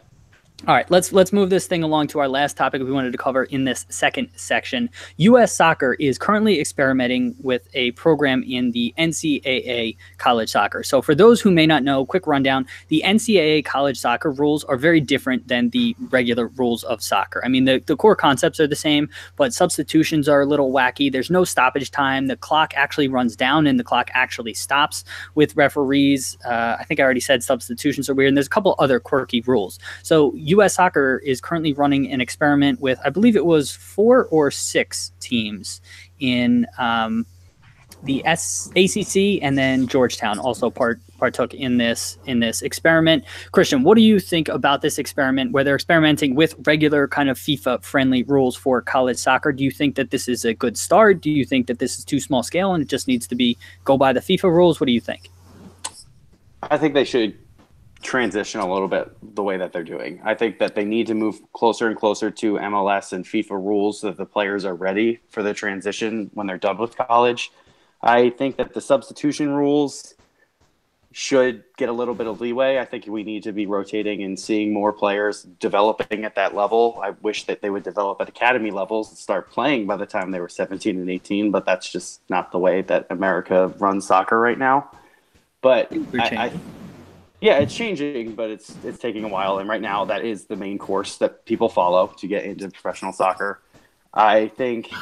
All right, let's move this thing along to our last topic we wanted to cover in this second section. U.S. Soccer is currently experimenting with a program in the NCAA college soccer. So for those who may not know, quick rundown, the NCAA college soccer rules are very different than the regular rules of soccer. I mean, the core concepts are the same, but substitutions are a little wacky. There's no stoppage time. The clock actually runs down and the clock actually stops with referees. I think I already said substitutions are weird, and there's a couple other quirky rules. So U.S. Soccer is currently running an experiment with, I believe it was 4 or 6 teams in the ACC, and then Georgetown also partook in this experiment. Christian, what do you think about this experiment where they're experimenting with regular kind of FIFA-friendly rules for college soccer? Do you think that this is a good start? Do you think that this is too small scale and it just needs to go by the FIFA rules? What do you think? I think they should transition a little bit the way that they're doing. I think that they need to move closer and closer to MLS and FIFA rules so that the players are ready for the transition when they're done with college. I think that the substitution rules should get a little bit of leeway. I think we need to be rotating and seeing more players developing at that level. I wish that they would develop at academy levels and start playing by the time they were 17 and 18, but that's just not the way that America runs soccer right now. But yeah, it's changing, but it's taking a while. And right now, that is the main course that people follow to get into professional soccer. I think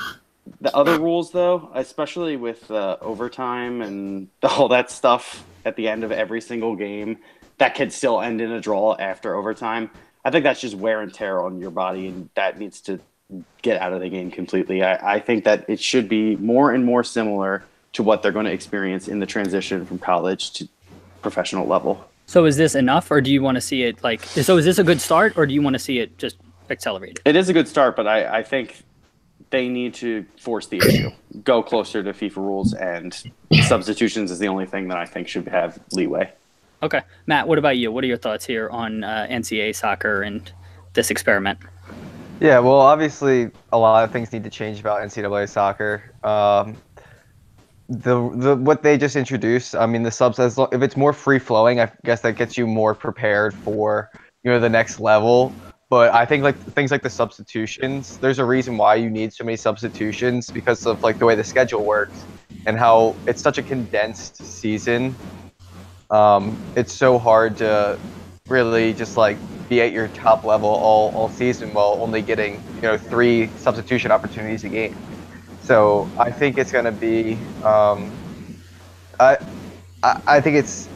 the other rules, though, especially with overtime and all that stuff at the end of every single game, that could still end in a draw after overtime. I think that's just wear and tear on your body, and that needs to get out of the game completely. I think that it should be more and more similar to what they're going to experience in the transition from college to professional level. So is this enough, or do you want to see it so is this a good start, or do you want to see it just accelerated? It is a good start, but I think they need to force the issue, go closer to FIFA rules, and substitutions is the only thing that I think should have leeway. Okay. Matt, what about you? What are your thoughts here on NCAA soccer and this experiment? Yeah, well, obviously a lot of things need to change about NCAA soccer. What they just introduced, I mean, the subs, if it's more free flowing, I guess that gets you more prepared for, you know, the next level. But I think like things like the substitutions, there's a reason why you need so many substitutions, because of like the way the schedule works and how it's such a condensed season. It's so hard to really just like be at your top level all season while only getting, you know, 3 substitution opportunities a game. So I think it's going to be, I think it's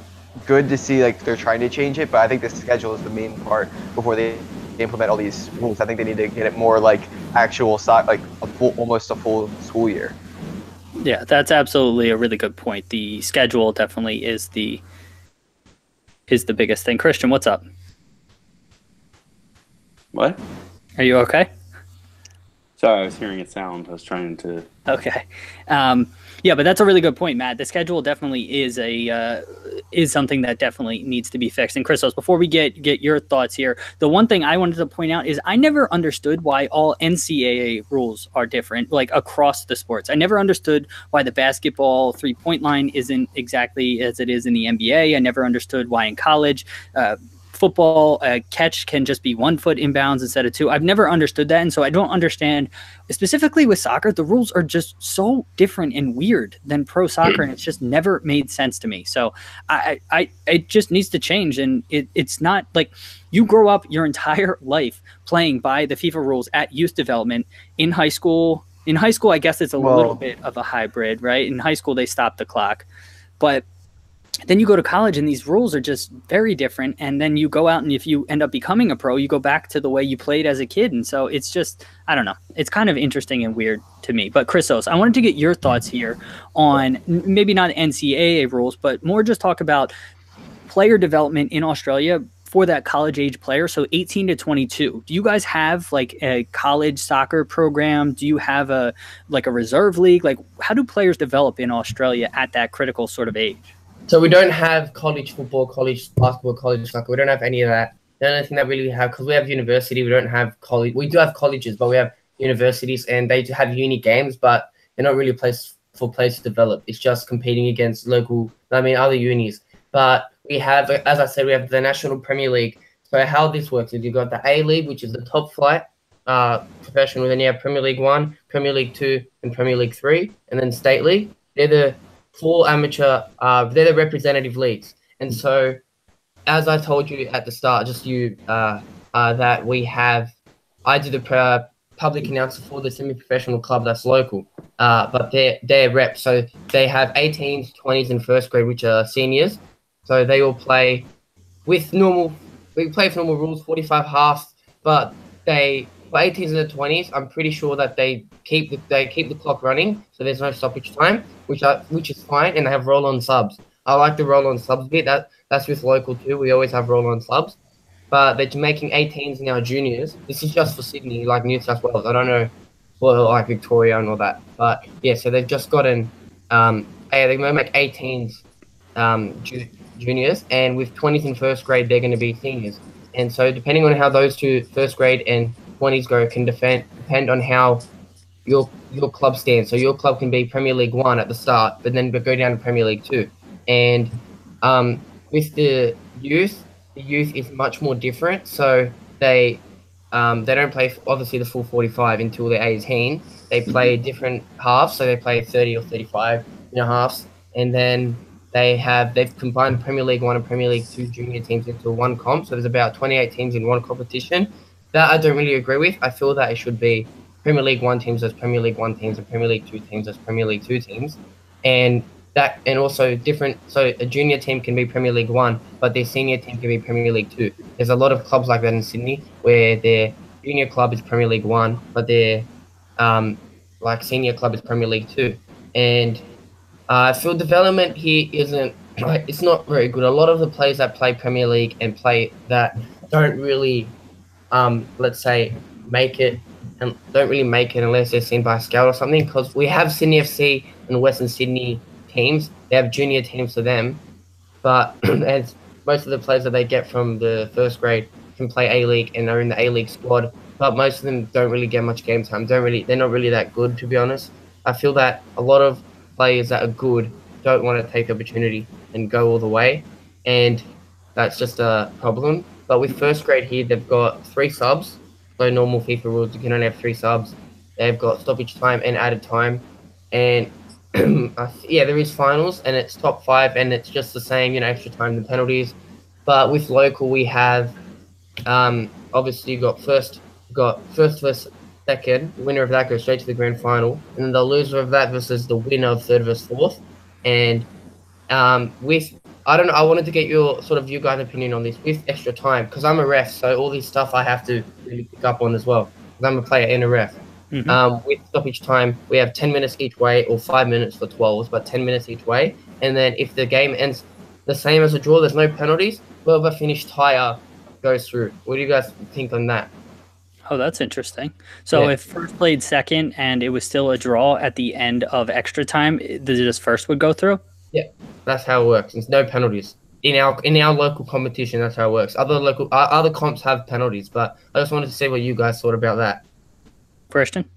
good to see like they're trying to change it, but I think the schedule is the main part before they implement all these rules. I think they need to get it more like actual like almost a full school year. Yeah, that's absolutely a really good point. The schedule definitely is the biggest thing. Christian, what's up? What? Are you okay? Sorry, I was hearing it sound. I was trying to... Okay. Yeah, but that's a really good point, Matt. The schedule definitely is something that definitely needs to be fixed. And Christos, before we get your thoughts here, the one thing I wanted to point out is I never understood why all NCAA rules are different, like across the sports. I never understood why the basketball 3-point line isn't exactly as it is in the NBA. I never understood why in college football, a catch can just be 1 foot inbounds instead of 2. I've never understood that. And so I don't understand, specifically with soccer, the rules are just so different and weird than pro soccer. And it's just never made sense to me. So it just needs to change. And it's not like you grow up your entire life playing by the FIFA rules at youth development in high school. In high school, I guess it's a little bit of a hybrid, right? In high school, they stop the clock. But then you go to college and these rules are just very different. And then you go out and if you end up becoming a pro, you go back to the way you played as a kid. And so it's just, I don't know. It's kind of interesting and weird to me. But Chrisos, I wanted to get your thoughts here on maybe not NCAA rules, but more just talk about player development in Australia for that college age player. So 18 to 22. Do you guys have like a college soccer program? Do you have a reserve league? Like how do players develop in Australia at that critical sort of age? So we don't have college football, college basketball, college soccer. We don't have any of that. The only thing that really have, because we have university, we don't have college. We do have colleges, but we have universities, and they do have uni games, but they're not really place for players to develop. It's just competing against other unis. But we have, as I said, we have the National Premier League. So how this works is you've got the A League, which is the top flight professional. Then you have Premier League 1, Premier League 2, and Premier League 3, and then State League. They're the 4 amateur, they're the representative leagues. And so, as I told you at the start, that we have, I do the public announcer for the semi-professional club that's local, but they're reps. So they have 18s, 20s, and first grade, which are seniors. So they all play with normal rules, 45 halves, but for 18s and the 20s, I'm pretty sure that they keep the clock running, so there's no stoppage time, which is fine, and they have roll-on subs. I like the roll-on subs bit. That's with local too. We always have roll-on subs, but they're making 18s now juniors. This is just for Sydney, like New South Wales. I don't know for like Victoria and all that, but yeah. So they've just gotten they may make 18s juniors, and with 20s in first grade, they're going to be seniors. And so depending on how those two first grade and 20s go can depend on how your club stands. So your club can be Premier League 1 at the start, but then go down to Premier League 2. And with the youth is much more different. So they don't play obviously the full 45 until they're 18. They play different halves, so they play 30 or 35 halves, and then they've combined Premier League 1 and Premier League 2 junior teams into one comp. So there's about 28 teams in one competition. That I don't really agree with. I feel that it should be Premier League 1 teams as Premier League 1 teams and Premier League 2 teams as Premier League 2 teams. And also different. So a junior team can be Premier League 1, but their senior team can be Premier League 2. There's a lot of clubs like that in Sydney where their junior club is Premier League 1, but their senior club is Premier League 2. And field development here it's not very good. A lot of the players that play Premier League and play that don't really let's say make it, and don't really make it unless they're seen by a scout or something, because we have Sydney FC and Western Sydney teams. They have junior teams for them, but as most of the players that they get from the first grade can play A-League and are in the A-League squad, but most of them don't really get much game time. They're not really that good, to be honest. I feel that a lot of players that are good don't want to take the opportunity and go all the way, and that's just a problem. But with first grade here, they've got 3 subs. So normal FIFA rules, you can only have 3 subs. They've got stoppage time and added time. And there is finals, and it's top 5, and it's just the same, extra time and penalties. But with local, we have obviously you've got first versus second. The winner of that goes straight to the grand final, and then the loser of that versus the winner of third versus fourth. And I don't know. I wanted to get your guys' opinion on this with extra time, because I'm a ref, so all this stuff I have to really pick up on as well, because I'm a player and a ref. Mm-hmm. With stoppage time, we have 10 minutes each way, or 5 minutes for 12s, but 10 minutes each way. And then if the game ends the same as a draw, there's no penalties. Whoever finished higher goes through. What do you guys think on that? Oh, that's interesting. So if first played second and it was still a draw at the end of extra time, just first would go through? Yeah, that's how it works. There's no penalties. In our local competition, that's how it works. Other comps have penalties, but I just wanted to see what you guys thought about that. Christian?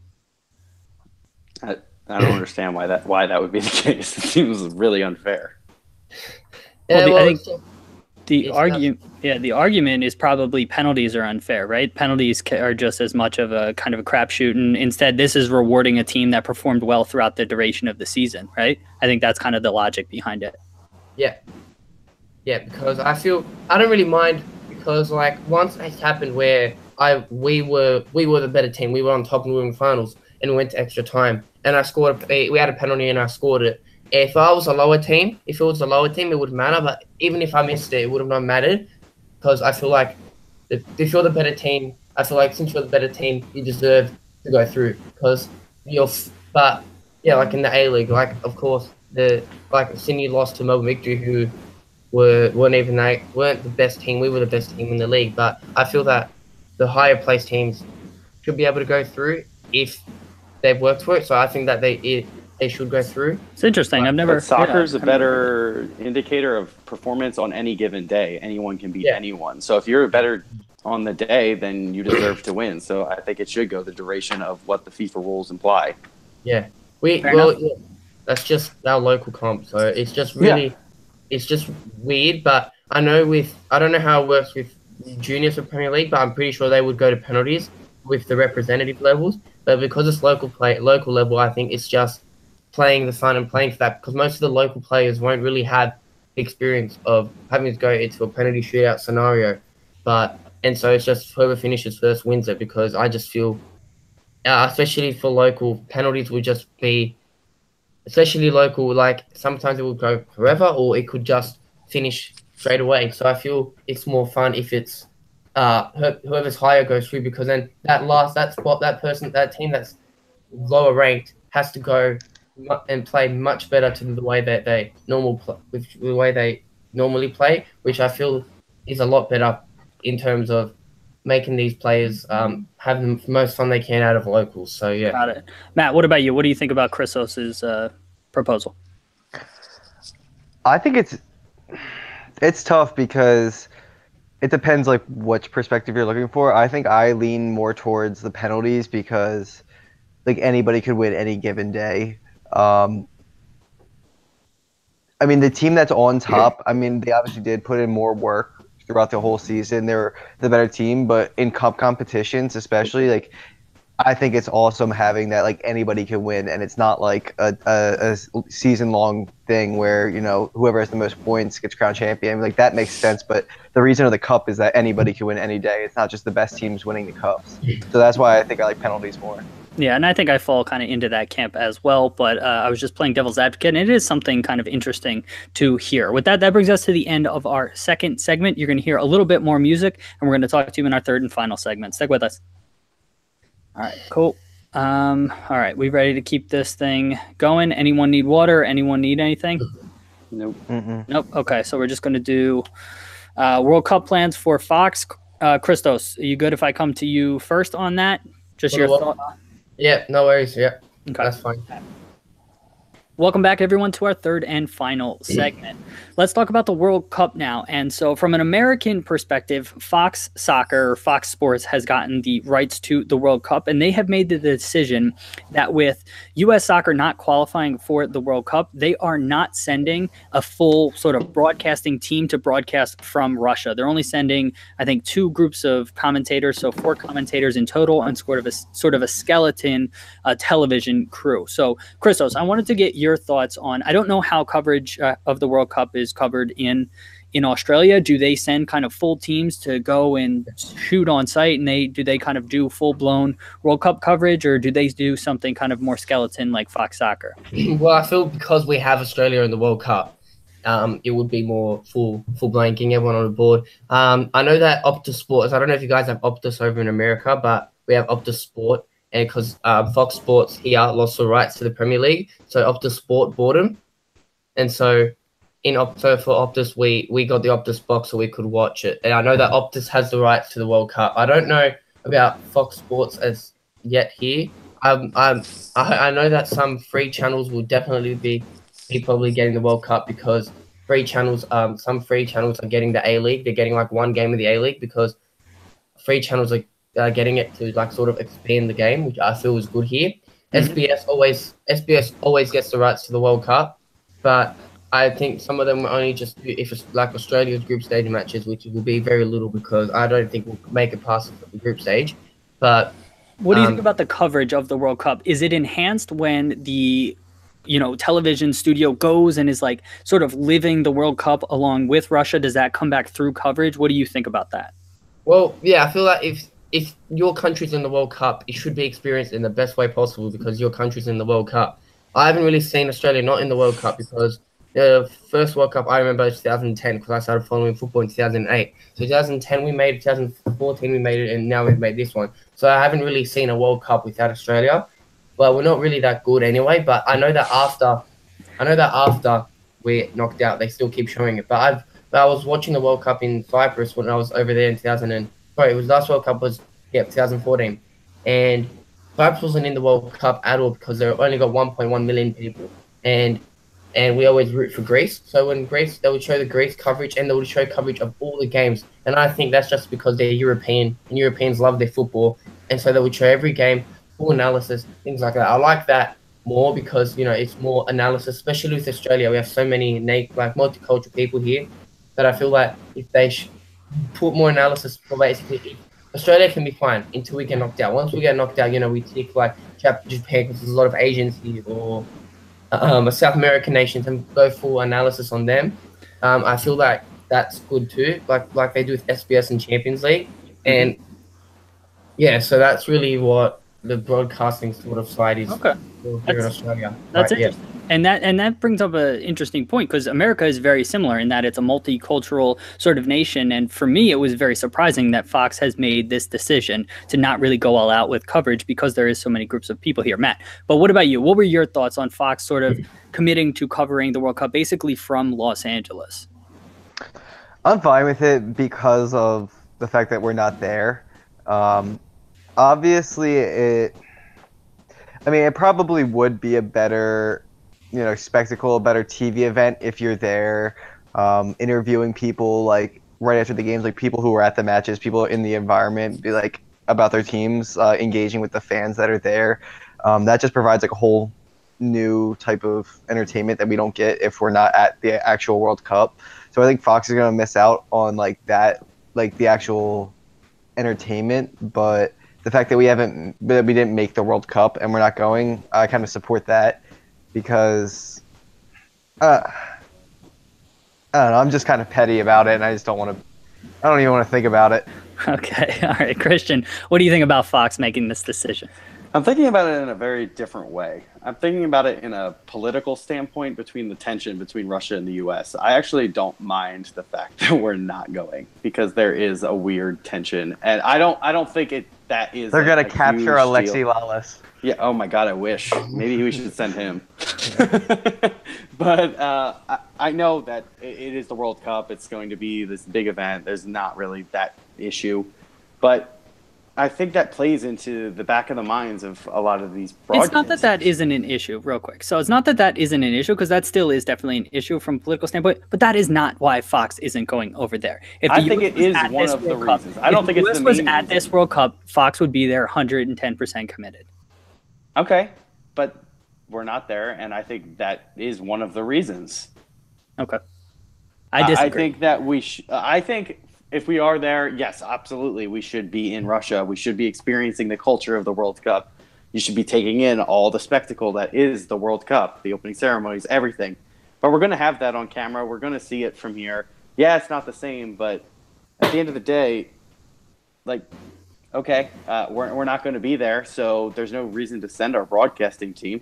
I don't understand why that would be the case. It seems really unfair. Yeah, The argument is probably penalties are unfair, right? Penalties are just as much of a kind of a crapshoot, and instead this is rewarding a team that performed well throughout the duration of the season, right? I think that's kind of the logic behind it. Yeah, because I don't really mind, because like once it happened where we were the better team, we were on top and we were in finals, and we went to extra time, and we had a penalty and I scored it. If it was a lower team, it would matter. But even if I missed it, it would have not mattered, because I feel like if you're the better team, I feel like since you're the better team, you deserve to go through. Because but yeah, like in the A League, like of course Sydney lost to Melbourne Victory, who weren't the best team. We were the best team in the league. But I feel that the higher placed teams should be able to go through if they've worked for it. So I think that they should go through. It's interesting. But soccer's a better indicator of performance on any given day. Anyone can beat anyone. So if you're better on the day, then you deserve to win. So I think it should go the duration of what the FIFA rules imply. Yeah. That's just our local comp. So it's just it's just weird. But I don't know how it works with juniors of Premier League, but I'm pretty sure they would go to penalties with the representative levels. But because it's local level, I think it's just playing the fun and playing for that, because most of the local players won't really have the experience of having to go into a penalty shootout scenario. And so it's just whoever finishes first wins it, because I just feel, especially for local, penalties would just be, especially local, like sometimes it would go forever or it could just finish straight away. So I feel it's more fun if it's whoever's higher goes through, because then that team that's lower ranked has to go and play much better to the way that they normally play, which I feel is a lot better in terms of making these players have the most fun they can out of locals. So yeah. Got it. Matt, what about you? What do you think about Chrisos's proposal? I think it's tough, because it depends like which perspective you're looking for. I think I lean more towards the penalties, because like anybody could win any given day. I mean, the team that's on top, I mean, they obviously did put in more work throughout the whole season. They're the better team, but in cup competitions, especially, like, I think it's awesome having that, like, anybody can win, and it's not like a season-long thing where, you know, whoever has the most points gets crowned champion. Like, that makes sense, but the reason of the cup is that anybody can win any day. It's not just the best teams winning the cups. So that's why I think I like penalties more. Yeah, and I think I fall kind of into that camp as well, but I was just playing devil's advocate, and it is something kind of interesting to hear. With that, that brings us to the end of our second segment. You're going to hear a little bit more music, and we're going to talk to you in our third and final segment. Stick with us. All right, cool. All right, we ready to keep this thing going? Anyone need water? Anyone need anything? Nope. Nope. Okay, so we're just going to do World Cup plans for Fox. Christos, are you good if I come to you first on that? Just your thought. Yeah, no worries. Yeah, okay. That's fine. Welcome back, everyone, to our third and final segment. Let's talk about the World Cup now. And so from an American perspective, Fox Soccer, Fox Sports has gotten the rights to the World Cup, and they have made the decision that with U.S. soccer not qualifying for the World Cup, they are not sending a full sort of broadcasting team to broadcast from Russia. They're only sending, I think, 2 groups of commentators, so 4 commentators in total, and sort of a skeleton television crew. So, Christos, I wanted to get your thoughts on, I don't know how coverage of the World Cup is covered in Australia. Do they send kind of full teams to go and shoot on site, and do they kind of do full-blown World Cup coverage, or do they do something kind of more skeleton like Fox Soccer? Well, I feel because we have Australia in the World Cup, it would be more full-blown, getting everyone on board. I know that Optus Sports, I don't know if you guys have Optus over in America, but we have Optus Sport. And because Fox Sports here lost the rights to the Premier League, so Optus Sport bought them. And so for Optus, we got the Optus box so we could watch it. And I know that Optus has the rights to the World Cup. I don't know about Fox Sports as yet here. I know that some free channels will definitely be probably getting the World Cup, because some free channels are getting the A-League. They're getting like one game of the A-League, because free channels are getting it to like sort of expand the game, which I feel is good here. SBS always gets the rights to the World Cup, but I think some of them will only just do if it's like Australia's group stage matches, which will be very little because I don't think we'll make it past the group stage. But what do you think about the coverage of the World Cup? Is it enhanced when the television studio goes and is like sort of living the World Cup along with Russia? Does that come back through coverage? What do you think about that? Well, yeah, I feel like if your country's in the World Cup, it should be experienced in the best way possible because your country's in the World Cup. I haven't really seen Australia not in the World Cup because the first World Cup I remember is 2010 because I started following football in 2008. So 2010 we made it, 2014 we made it, and now we've made this one. So I haven't really seen a World Cup without Australia. Well, we're not really that good anyway, but I know that after we're knocked out, they still keep showing it. But I was watching the World Cup in Cyprus when I was over there in it was last World Cup was 2014, and Cyprus wasn't in the World Cup at all because they only got 1.1 million people, and we always root for Greece. So when Greece, they would show the Greece coverage and they would show coverage of all the games, and I think that's just because they're European and Europeans love their football, and so they would show every game, full analysis, things like that. I like that more because it's more analysis, especially with Australia. We have so many multicultural people here that I feel like if they put more analysis for basically Australia can be fine until we get knocked out. Once we get knocked out, we take like Japan because there's a lot of Asians here or South American nations and go full analysis on them. I feel like that's good too, like they do with SBS and Champions League, and yeah, so that's really what the broadcasting sort of side is here in Australia. That's interesting. Yeah. And that brings up an interesting point because America is very similar in that it's a multicultural sort of nation. And for me, it was very surprising that Fox has made this decision to not really go all out with coverage because there is so many groups of people here. Matt, but what about you? What were your thoughts on Fox sort of committing to covering the World Cup basically from Los Angeles? I'm fine with it because of the fact that we're not there. Obviously, it probably would be a better spectacle, a better TV event if you're there, interviewing people like right after the games, like people who were at the matches, people in the environment, be like about their teams, engaging with the fans that are there. That just provides like a whole new type of entertainment that we don't get if we're not at the actual World Cup. So I think Fox is going to miss out on like that, like the actual entertainment, but the fact that we didn't make the World Cup and we're not going, I kind of support that because I don't know, I'm just kind of petty about it and I don't even want to think about it. Okay. All right. Christian, what do you think about Fox making this decision? I'm thinking about it in a very different way. I'm thinking about it in a political standpoint between the tension between Russia and the U.S. I actually don't mind the fact that we're not going because there is a weird tension, and I don't think that is. They're gonna capture Alexi Lalas. Yeah. Oh my God. I wish. Maybe we should send him. But I know that it is the World Cup. It's going to be this big event. There's not really that issue, but I think that plays into the back of the minds of a lot of these broadcasters. It's not that isn't an issue, real quick. So it's not that isn't an issue, because that still is definitely an issue from a political standpoint, but that is not why Fox isn't going over there. I think it is one of the reasons. I don't think it's the main reason. If the US was at this World Cup, Fox would be there 110% committed. Okay, but we're not there, and I think that is one of the reasons. Okay. I disagree. I think that I think if we are there, yes, absolutely, we should be in Russia. We should be experiencing the culture of the World Cup. You should be taking in all the spectacle that is the World Cup, the opening ceremonies, everything. But we're going to have that on camera. We're going to see it from here. Yeah, it's not the same, but at the end of the day, like, okay, we're not going to be there, so there's no reason to send our broadcasting team.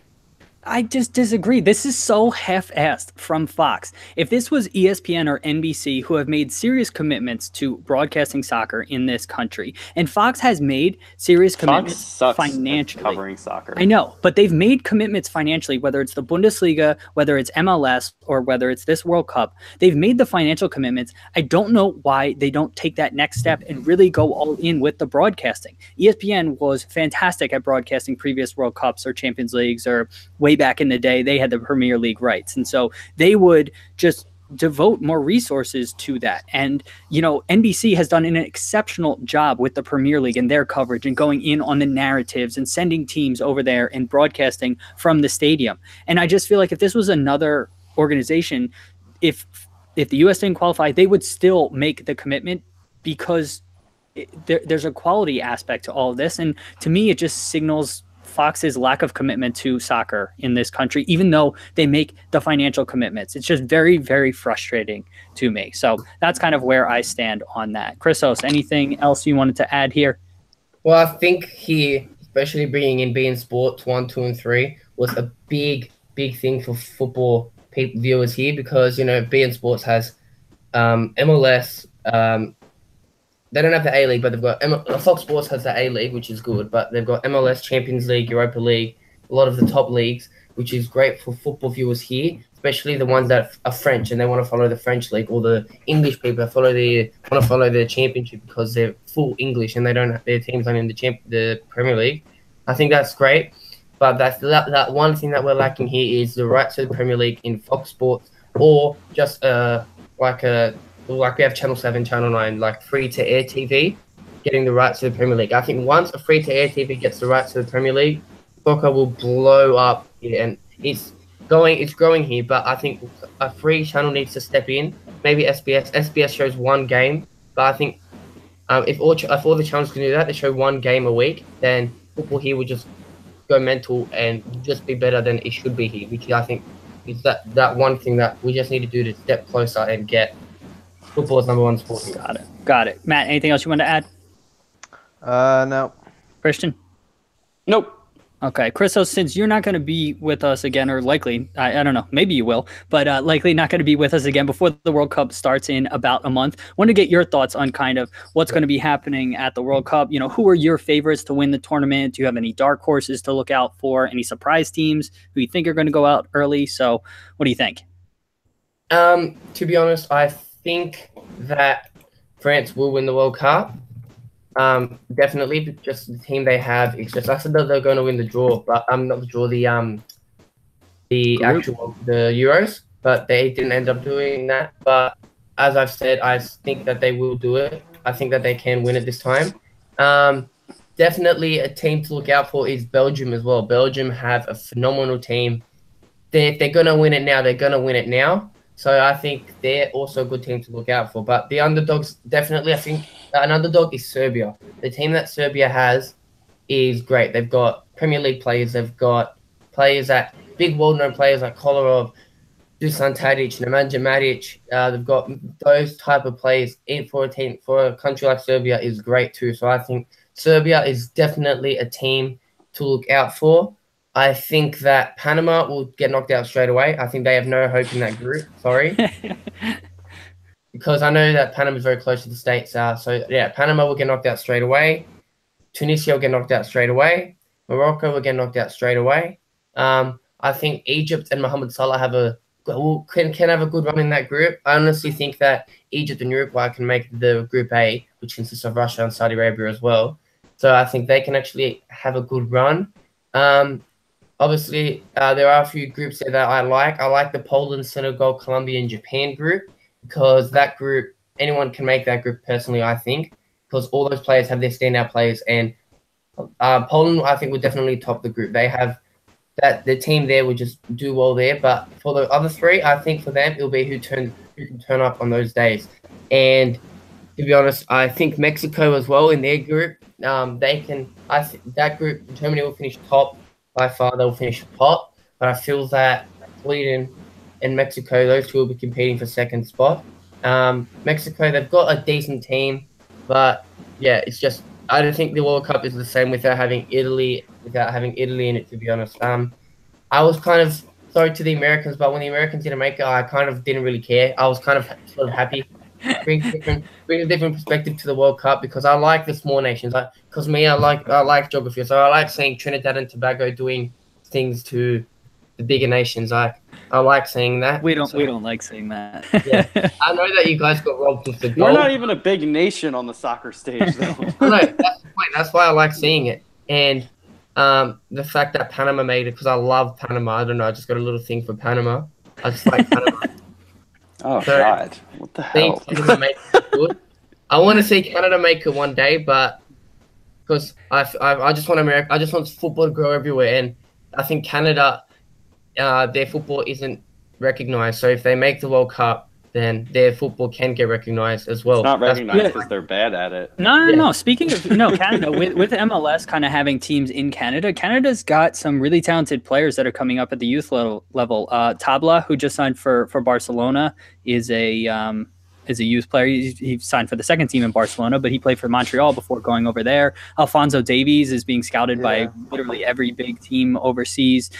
I just disagree. This is so half-assed from Fox. If this was ESPN or NBC, who have made serious commitments to broadcasting soccer in this country, and Fox has made serious commitments financially. Covering soccer. I know, but they've made commitments financially, whether it's the Bundesliga, whether it's MLS, or whether it's this World Cup. They've made the financial commitments. I don't know why they don't take that next step and really go all in with the broadcasting. ESPN was fantastic at broadcasting previous World Cups or Champions Leagues or way back in the day. They had the Premier League rights, and so they would just devote more resources to that. And NBC has done an exceptional job with the Premier League and their coverage and going in on the narratives and sending teams over there and broadcasting from the stadium. And I just feel like if this was another organization, if the U.S. didn't qualify, they would still make the commitment because there's a quality aspect to all of this. And to me, it just signals Fox's lack of commitment to soccer in this country, even though they make the financial commitments. It's just very, very frustrating to me. So that's kind of where I stand on that. Chrisos, anything else you wanted to add here? Well, I think here, especially bringing in beIN Sports 1, 2, and 3 was a big thing for football viewers here, because, you know, beIN Sports has MLS. They don't have the A League, but they've got Fox Sports has the A League, which is good. But they've got MLS, Champions League, Europa League, a lot of the top leagues, which is great for football viewers here, especially the ones that are French and they want to follow the French league, or the English people that want to follow the Championship because they're full English and their teams aren't in the Premier League. I think that's great, but that one thing that we're lacking here is the rights to the Premier League in Fox Sports, or just like we have Channel 7, Channel 9, like free-to-air TV, getting the rights to the Premier League. I think once a free-to-air TV gets the rights to the Premier League, soccer will blow up here, and it's growing here, but I think a free channel needs to step in. Maybe SBS. SBS shows one game, but I think if all the channels can do that, they show one game a week, then football here will just go mental and just be better than it should be here, which I think is that one thing that we just need to do to step closer and get football's #1 sport. Got it. Matt, anything else you want to add? No. Christian? Nope. Okay, Chrisos, since you're not going to be with us again, or likely, I don't know, maybe you will, but likely not going to be with us again before the World Cup starts in about a month. Want to get your thoughts on kind of what's going to be happening at the World Cup. You know, who are your favorites to win the tournament? Do you have any dark horses to look out for? Any surprise teams who you think are going to go out early? So what do you think? To be honest, I think that France will win the World Cup. Definitely, but just the team they have. It's just I said that they're going to win the draw, but not the draw, the Euros, but they didn't end up doing that. But as I've said, I think that they will do it. I think that they can win it this time. Definitely a team to look out for is Belgium as well. Belgium have a phenomenal team. If they're going to win it now, they're going to win it now. So I think they're also a good team to look out for. But the underdogs, definitely, I think an underdog is Serbia. The team that Serbia has is great. They've got Premier League players. They've got players big well-known players like Kolarov, Dusan Tadic, Nemanja Matic. They've got those type of players for a country like Serbia is great too. So I think Serbia is definitely a team to look out for. I think that Panama will get knocked out straight away. I think they have no hope in that group. Sorry. Because I know that Panama is very close to the States. So, yeah, Panama will get knocked out straight away. Tunisia will get knocked out straight away. Morocco will get knocked out straight away. I think Egypt and Mohamed Salah can have a good run in that group. I honestly think that Egypt and Uruguay can make the Group A, which consists of Russia and Saudi Arabia as well. So I think they can actually have a good run. Obviously, there are a few groups there that I like. I like the Poland, Senegal, Colombia, and Japan group, because that group, anyone can make that group personally, I think, because all those players have their standout players. And Poland, I think, will definitely top the group. They have the team there would just do well there. But for the other three, I think for them, it'll be who can turn up on those days. And to be honest, I think Mexico as well in their group, that group, Germany will finish top. By far, they'll finish top, but I feel that Sweden and Mexico, those two will be competing for second spot. Mexico, they've got a decent team, but yeah, it's just I don't think the World Cup is the same without having Italy in it. To be honest, I was kind of sorry to the Americans, but when the Americans didn't make it, I kind of didn't really care. I was kind of sort of happy. Bring a different perspective to the World Cup, because I like the small nations. I like geography, so I like seeing Trinidad and Tobago doing things to the bigger nations. I like seeing that. We don't like seeing that. Yeah, I know that you guys got robbed with the goal. We're not even a big nation on the soccer stage, though. No, that's the point. That's why I like seeing it, and the fact that Panama made it, because I love Panama. I don't know. I just got a little thing for Panama. I just like Panama. Oh, so, God. What the hell? I want to see Canada make it one day, but because I just want America. I just want football to grow everywhere, and I think Canada, their football isn't recognized. So if they make the World Cup, then their football can get recognized as well. It's not recognized yeah. because they're bad at it. No. Speaking of, Canada, with MLS kind of having teams in Canada, Canada's got some really talented players that are coming up at the youth level. Tabla, who just signed for Barcelona, is a youth player. He signed for the second team in Barcelona, but he played for Montreal before going over there. Alphonso Davies is being scouted by literally every big team overseas.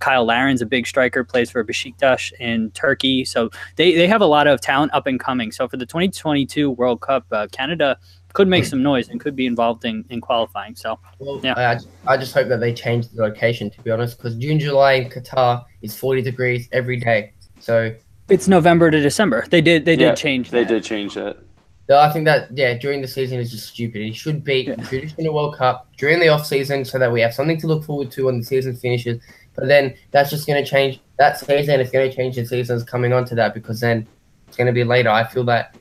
Kyle Laren's a big striker, plays for Besiktas in Turkey. So they have a lot of talent up and coming. So for the 2022 World Cup, Canada could make some noise and could be involved in qualifying. So, yeah. I just hope that they change the location, to be honest, because June, July in Qatar is 40 degrees every day. So it's November to December. They did change that. They did change it. So I think that, during the season is just stupid. It should be introduced in the World Cup during the off-season so that we have something to look forward to when the season finishes. But then that's just going to change that season. It's going to change the seasons coming on to that, because then it's going to be later. I feel that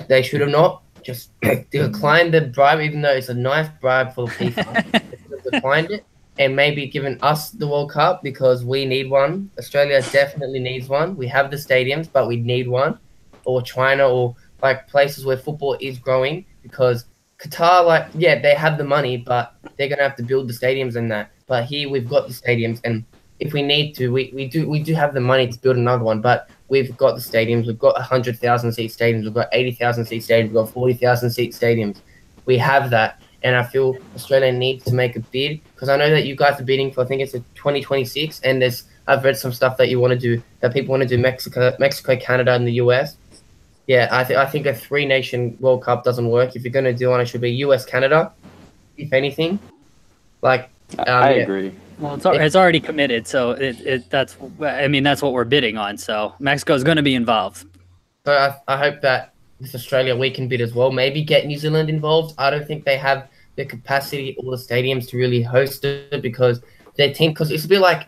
they should have not just declined the bribe, even though it's a nice bribe for the FIFA. They should have declined it and maybe given us the World Cup, because we need one. Australia definitely needs one. We have the stadiums, but we need one. Or China, or like places where football is growing, because Qatar, they have the money, but they're going to have to build the stadiums and that. But here we've got the stadiums, and if we need to, we do have the money to build another one, but we've got the stadiums. We've got 100,000 seat stadiums. We've got 80,000 seat stadiums. We've got 40,000 seat stadiums. We have that. And I feel Australia needs to make a bid, because I know that you guys are bidding for, I think it's a 2026, and I've read some stuff that people want to do Mexico, Canada, and the US. Yeah, I think a 3-nation World Cup doesn't work. If you're going to do one, it should be US, Canada, if anything. I agree. Well, it's already committed, so that's what we're bidding on. So Mexico's going to be involved. So I hope that with Australia we can bid as well. Maybe get New Zealand involved. I don't think they have the capacity or the stadiums to really host it, because their team. Because it's a bit like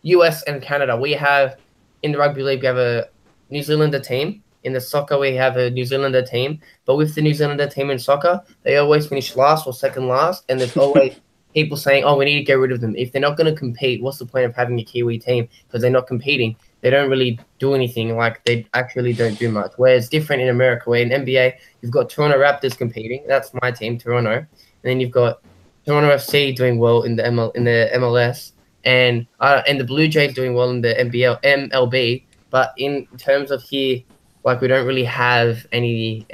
US and Canada. We have in the rugby league we have a New Zealander team. In the soccer we have a New Zealander team. But with the New Zealander team in soccer, they always finish last or second last, and there's always people saying, "Oh, we need to get rid of them." If they're not going to compete, what's the point of having a Kiwi team? Because they're not competing. They don't really do anything. They actually don't do much. Whereas different in America, where in NBA, you've got Toronto Raptors competing. That's my team, Toronto. And then you've got Toronto FC doing well in the MLS, and the Blue Jays doing well in the MLB. But in terms of here, we don't really have any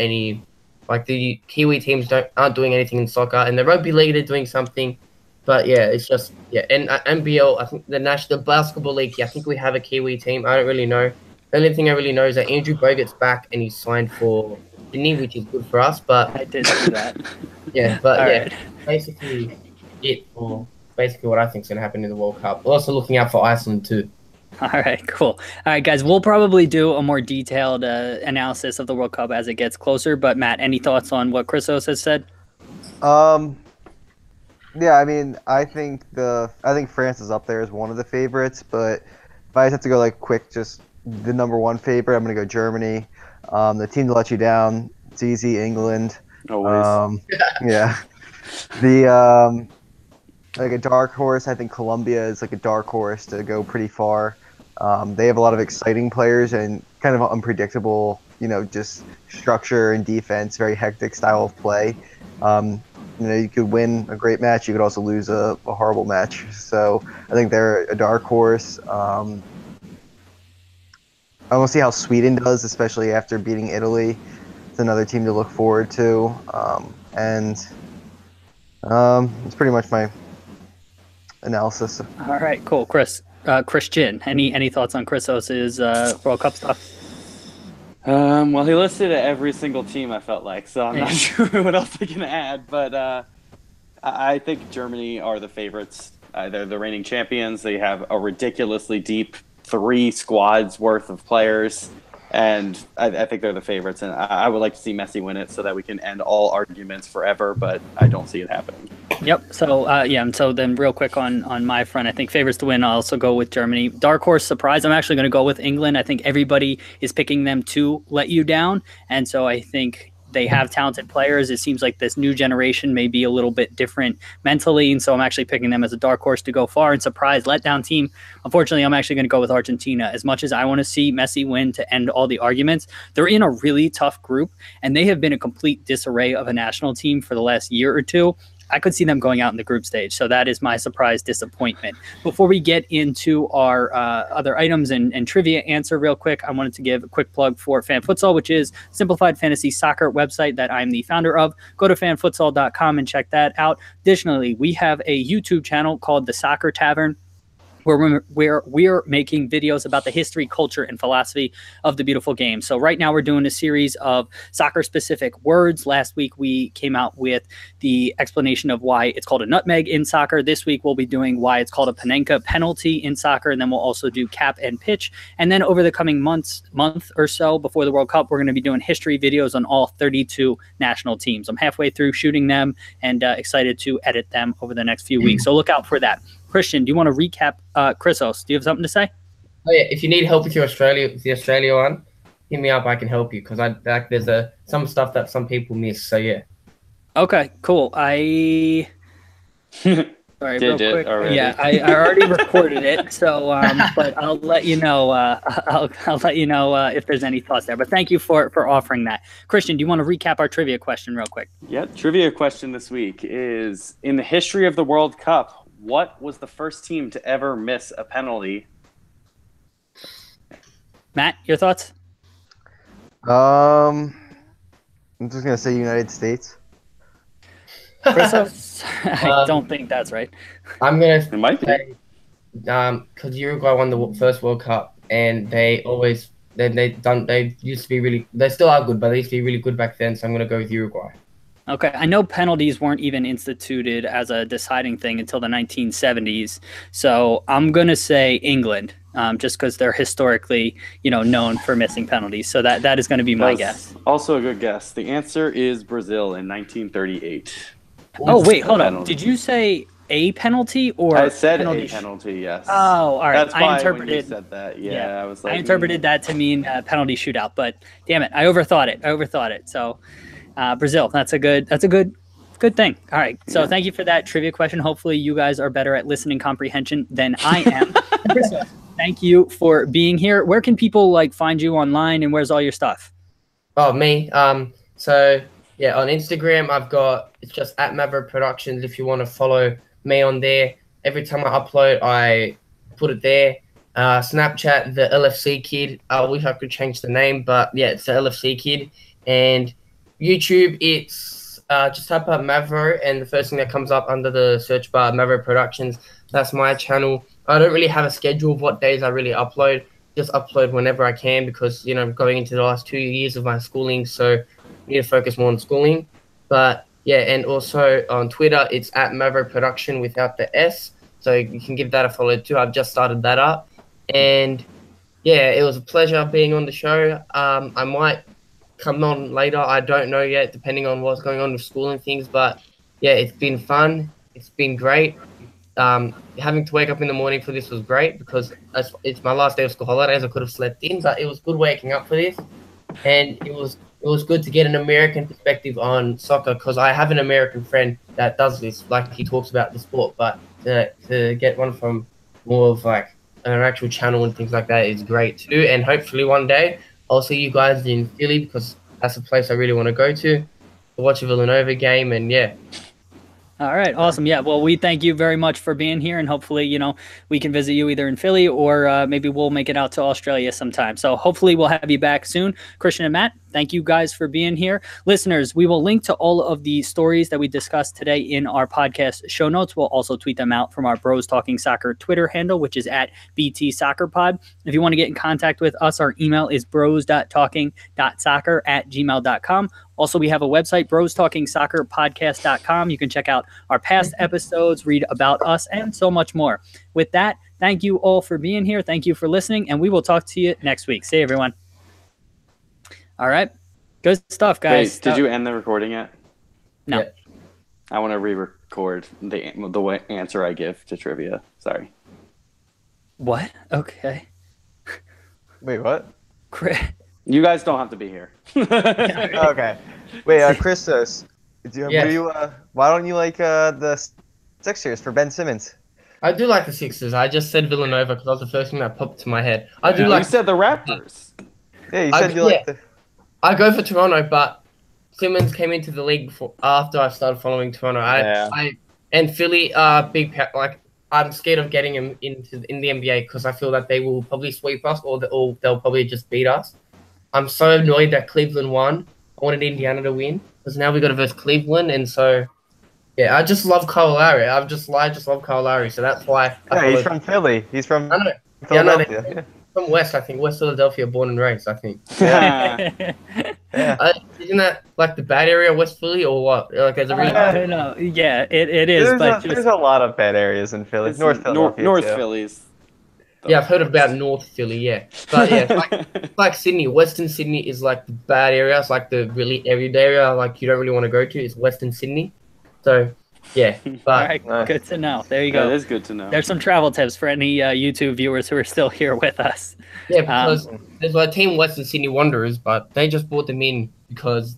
the Kiwi teams aren't doing anything in soccer, and the rugby league they're doing something. But it's just and NBL, I think the basketball league. I think we have a Kiwi team. I don't really know. The only thing I really know is that Andrew Bogut's back and he's signed for Sydney, which is good for us. But I did see that. Right. Basically it for what I think is going to happen in the World Cup. We're also looking out for Iceland too. All right, cool. All right, guys, we'll probably do a more detailed analysis of the World Cup as it gets closer. But Matt, any thoughts on what Chrisos has said? Yeah, I think France is up there as one of the favorites, but if I have to go quick, just the number one favorite, I'm gonna go Germany. The team to let you down, it's easy, England. Always. Yeah. The a dark horse, I think Colombia is a dark horse to go pretty far. They have a lot of exciting players and kind of unpredictable, just structure and defense, very hectic style of play. You could win a great match. You could also lose a horrible match. So I think they're a dark horse. I want to see how Sweden does, especially after beating Italy. It's another team to look forward to. It's pretty much my analysis. All right, cool. Christian, any thoughts on Chrisos's World Cup stuff? Well, he listed every single team, I felt like, so I'm not sure what else I can add. But I think Germany are the favorites. They're the reigning champions. They have a ridiculously deep 3 squads worth of players, and I think they're the favorites. And I would like to see Messi win it so that we can end all arguments forever, but I don't see it happening. Yep. So, so then real quick on my front, I think favorites to win, I'll also go with Germany. Dark horse surprise, I'm actually going to go with England. I think everybody is picking them to let you down. And so I think they have talented players. It seems like this new generation may be a little bit different mentally, and so I'm actually picking them as a dark horse to go far and surprise letdown team. Unfortunately, I'm actually going to go with Argentina. As much as I want to see Messi win to end all the arguments, they're in a really tough group, and they have been a complete disarray of a national team for the last year or two. I could see them going out in the group stage. So that is my surprise disappointment. Before we get into our other items and trivia answer real quick, I wanted to give a quick plug for Fan Futsal, which is simplified fantasy soccer website that I'm the founder of. Go to fanfutsal.com and check that out. Additionally, we have a YouTube channel called The Soccer Tavern, where we're making videos about the history, culture, and philosophy of the beautiful game. So right now we're doing a series of soccer-specific words. Last week we came out with the explanation of why it's called a nutmeg in soccer. This week we'll be doing why it's called a Panenka penalty in soccer, and then we'll also do cap and pitch. And then over the coming month or so before the World Cup, we're going to be doing history videos on all 32 national teams. I'm halfway through shooting them and excited to edit them over the next few weeks. So look out for that. Christian, do you want to recap Chrisos? Do you have something to say? Oh yeah, if you need help with the Australia one, hit me up. I can help you because there's some stuff that some people miss. So yeah. Okay, cool. Sorry, real quick. Already. Yeah, I already recorded it. So, but I'll let you know. I'll let you know if there's any thoughts there. But thank you for offering that. Christian, do you want to recap our trivia question real quick? Yeah, trivia question this week is: in the history of the World Cup, what was the first team to ever miss a penalty? Matt, your thoughts? I'm just gonna say United States. Chrisos? I don't think that's right. I'm gonna It might be. say because Uruguay won the first World Cup, and they used to be really. They still are good, but they used to be really good back then. So I'm gonna go with Uruguay. Okay, I know penalties weren't even instituted as a deciding thing until the 1970s, so I'm gonna say England, just because they're historically, known for missing penalties. So that is going to be my guess. Also a good guess. The answer is Brazil in 1938. Oh wait, hold on. Did you say a penalty or I said penalty? a penalty, yes. Oh, all right. That's why I interpreted when you said that. Yeah, I was like, I interpreted that to mean penalty shootout, but damn it, I overthought it. So. Brazil, that's a good thing. All right. So thank you for that trivia question. Hopefully you guys are better at listening comprehension than I am. Thank you for being here. Where can people find you online, and where's all your stuff? Oh, me. So yeah, on Instagram it's just at Mavro Productions. If you want to follow me on there, every time I upload, I put it there. Snapchat, the LFC Kid. I wish I could change the name, but yeah, it's the LFC Kid. And YouTube, it's just type up Mavro, and the first thing that comes up under the search bar, Mavro Productions. That's my channel. I don't really have a schedule of what days I really upload. Just upload whenever I can because, going into the last 2 years of my schooling, so I need to focus more on schooling. But yeah, and also on Twitter, it's at Mavro Production without the S. So you can give that a follow too. I've just started that up. And yeah, it was a pleasure being on the show. I might come on later. I don't know yet, depending on what's going on with school and things. But yeah, it's been fun. It's been great. Having to wake up in the morning for this was great because it's my last day of school holidays. I could have slept in, but it was good waking up for this. And it was good to get an American perspective on soccer because I have an American friend that does this. He talks about the sport, but to get one from more of an actual channel and things like that is great too. And hopefully one day I'll see you guys in Philly because that's a place I really want to go to watch a Villanova game. And yeah. All right. Awesome. Yeah. Well, we thank you very much for being here, and hopefully, we can visit you either in Philly or maybe we'll make it out to Australia sometime. So hopefully we'll have you back soon. Christian and Matt, thank you guys for being here. Listeners, we will link to all of the stories that we discussed today in our podcast show notes. We'll also tweet them out from our Bros Talking Soccer Twitter handle, which is at BT Soccer Pod. If you want to get in contact with us, our email is bros.talking.soccer@gmail.com. Also, we have a website, brostalkingsoccerpodcast.com. You can check out our past episodes, read about us, and so much more. With that, thank you all for being here. Thank you for listening, and we will talk to you next week. See you, everyone. All right. Good stuff, guys. Wait, did you end the recording yet? No. Yeah. I want to re-record the answer I give to trivia. Sorry. What? Okay. Wait, what? You guys don't have to be here. Okay. Wait, Christos, Yes. why don't you like the Sixers for Ben Simmons? I do like the Sixers. I just said Villanova because that was the first thing that popped to my head. I do You like. said the Raptors. Yeah, you said you yeah. like the. I go for Toronto, but Simmons came into the league after I started following Toronto. Yeah. And Philly like I'm scared of getting him in the NBA because I feel that they will probably sweep us or they'll probably just beat us. I'm so annoyed that Cleveland won. I wanted Indiana to win because now we got to verse Cleveland, and so yeah, I just love Kyle Lowry. I just love Kyle Lowry, so that's why. Yeah, he's from Philly. He's from I know. Philadelphia. Yeah, from West, I think. West Philadelphia, born and raised, I think. Yeah. Isn't that like the bad area, West Philly, or what? Like, there's a really No, yeah, it is. There's a lot of bad areas in Philly. It's North Philadelphia. North too. Phillies. Yeah, I've heard about North Philly, yeah. But yeah, it's like Sydney. Western Sydney is like the bad area. It's like the really everyday area, like you don't really want to go to. It's Western Sydney. So, yeah. But All right, good to know. There you go. That is good to know. There's some travel tips for any YouTube viewers who are still here with us. yeah, because there's a team Western Sydney Wanderers, but they just brought them in because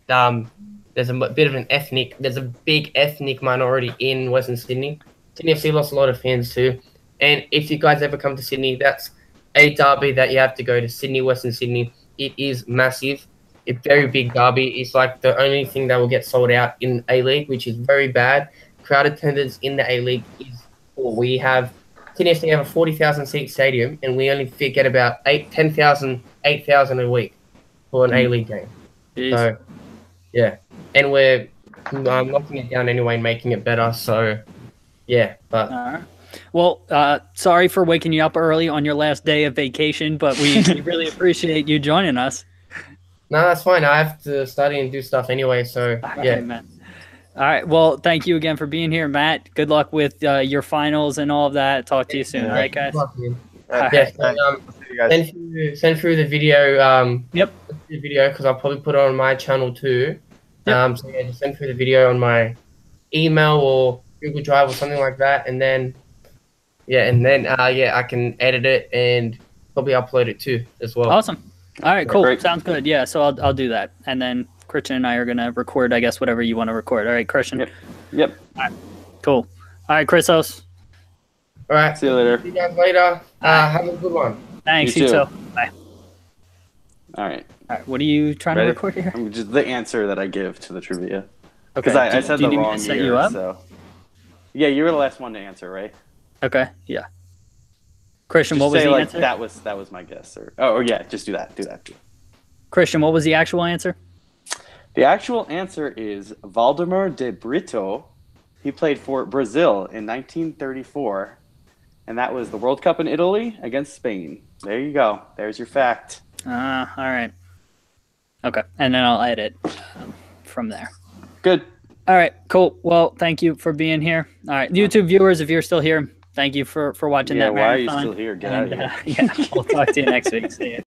there's a big ethnic minority in Western Sydney. Sydney FC lost a lot of fans too. And if you guys ever come to Sydney, that's a derby that you have to go to. Sydney, Western Sydney. It is massive. It's a very big derby. It's like the only thing that will get sold out in A-League, which is very bad. Crowd attendance in the A-League is poor. We have Sydney FC have a 40,000 seat stadium, and we only get about 8,000 a week for an A-League game. Jeez. So, yeah. And we're knocking it down anyway and making it better. So, yeah. But All right. Well, sorry for waking you up early on your last day of vacation, but we really appreciate you joining us. no, that's fine. I have to study and do stuff anyway. So, All yeah. right, man. All right. Well, thank you again for being here, Matt. Good luck with your finals and all of that. Talk to you soon. All right, guys. All right. Yeah, See you guys. send through the video. Yep. The video because I'll probably put it on my channel too. Yep. So yeah, just send through the video on my email or Google Drive or something like that, and then I can edit it and probably upload it too as well. Awesome. All right, cool. Great. Sounds good. Yeah, so I'll do that. And then Christian and I are going to record, I guess, whatever you want to record. All right, Christian? Yep. All right, cool. All right, Chrisos. All right. See you later. See you guys later. Have a good one. Thanks. You You too. too. Bye. All right. All right, what are you trying Ready? to record here? I'm just the answer that I give to the trivia. Okay. Because I said do you the need me wrong to set year. you up? So. Yeah, you were the last one to answer, right? Okay, yeah. Christian, Just what was say the like answer? that was my guess. Or yeah, just do that. Do that. Christian, what was the actual answer? The actual answer is Valdemar de Brito. He played for Brazil in 1934, and that was the World Cup in Italy against Spain. There you go. There's your fact. All right. Okay, and then I'll edit from there. Good. All right, cool. Well, thank you for being here. All right, YouTube viewers, if you're still here, thank you for watching Yeah, that why are you marathon. still here? Get out of And, here. yeah, we'll talk to you next week. See you.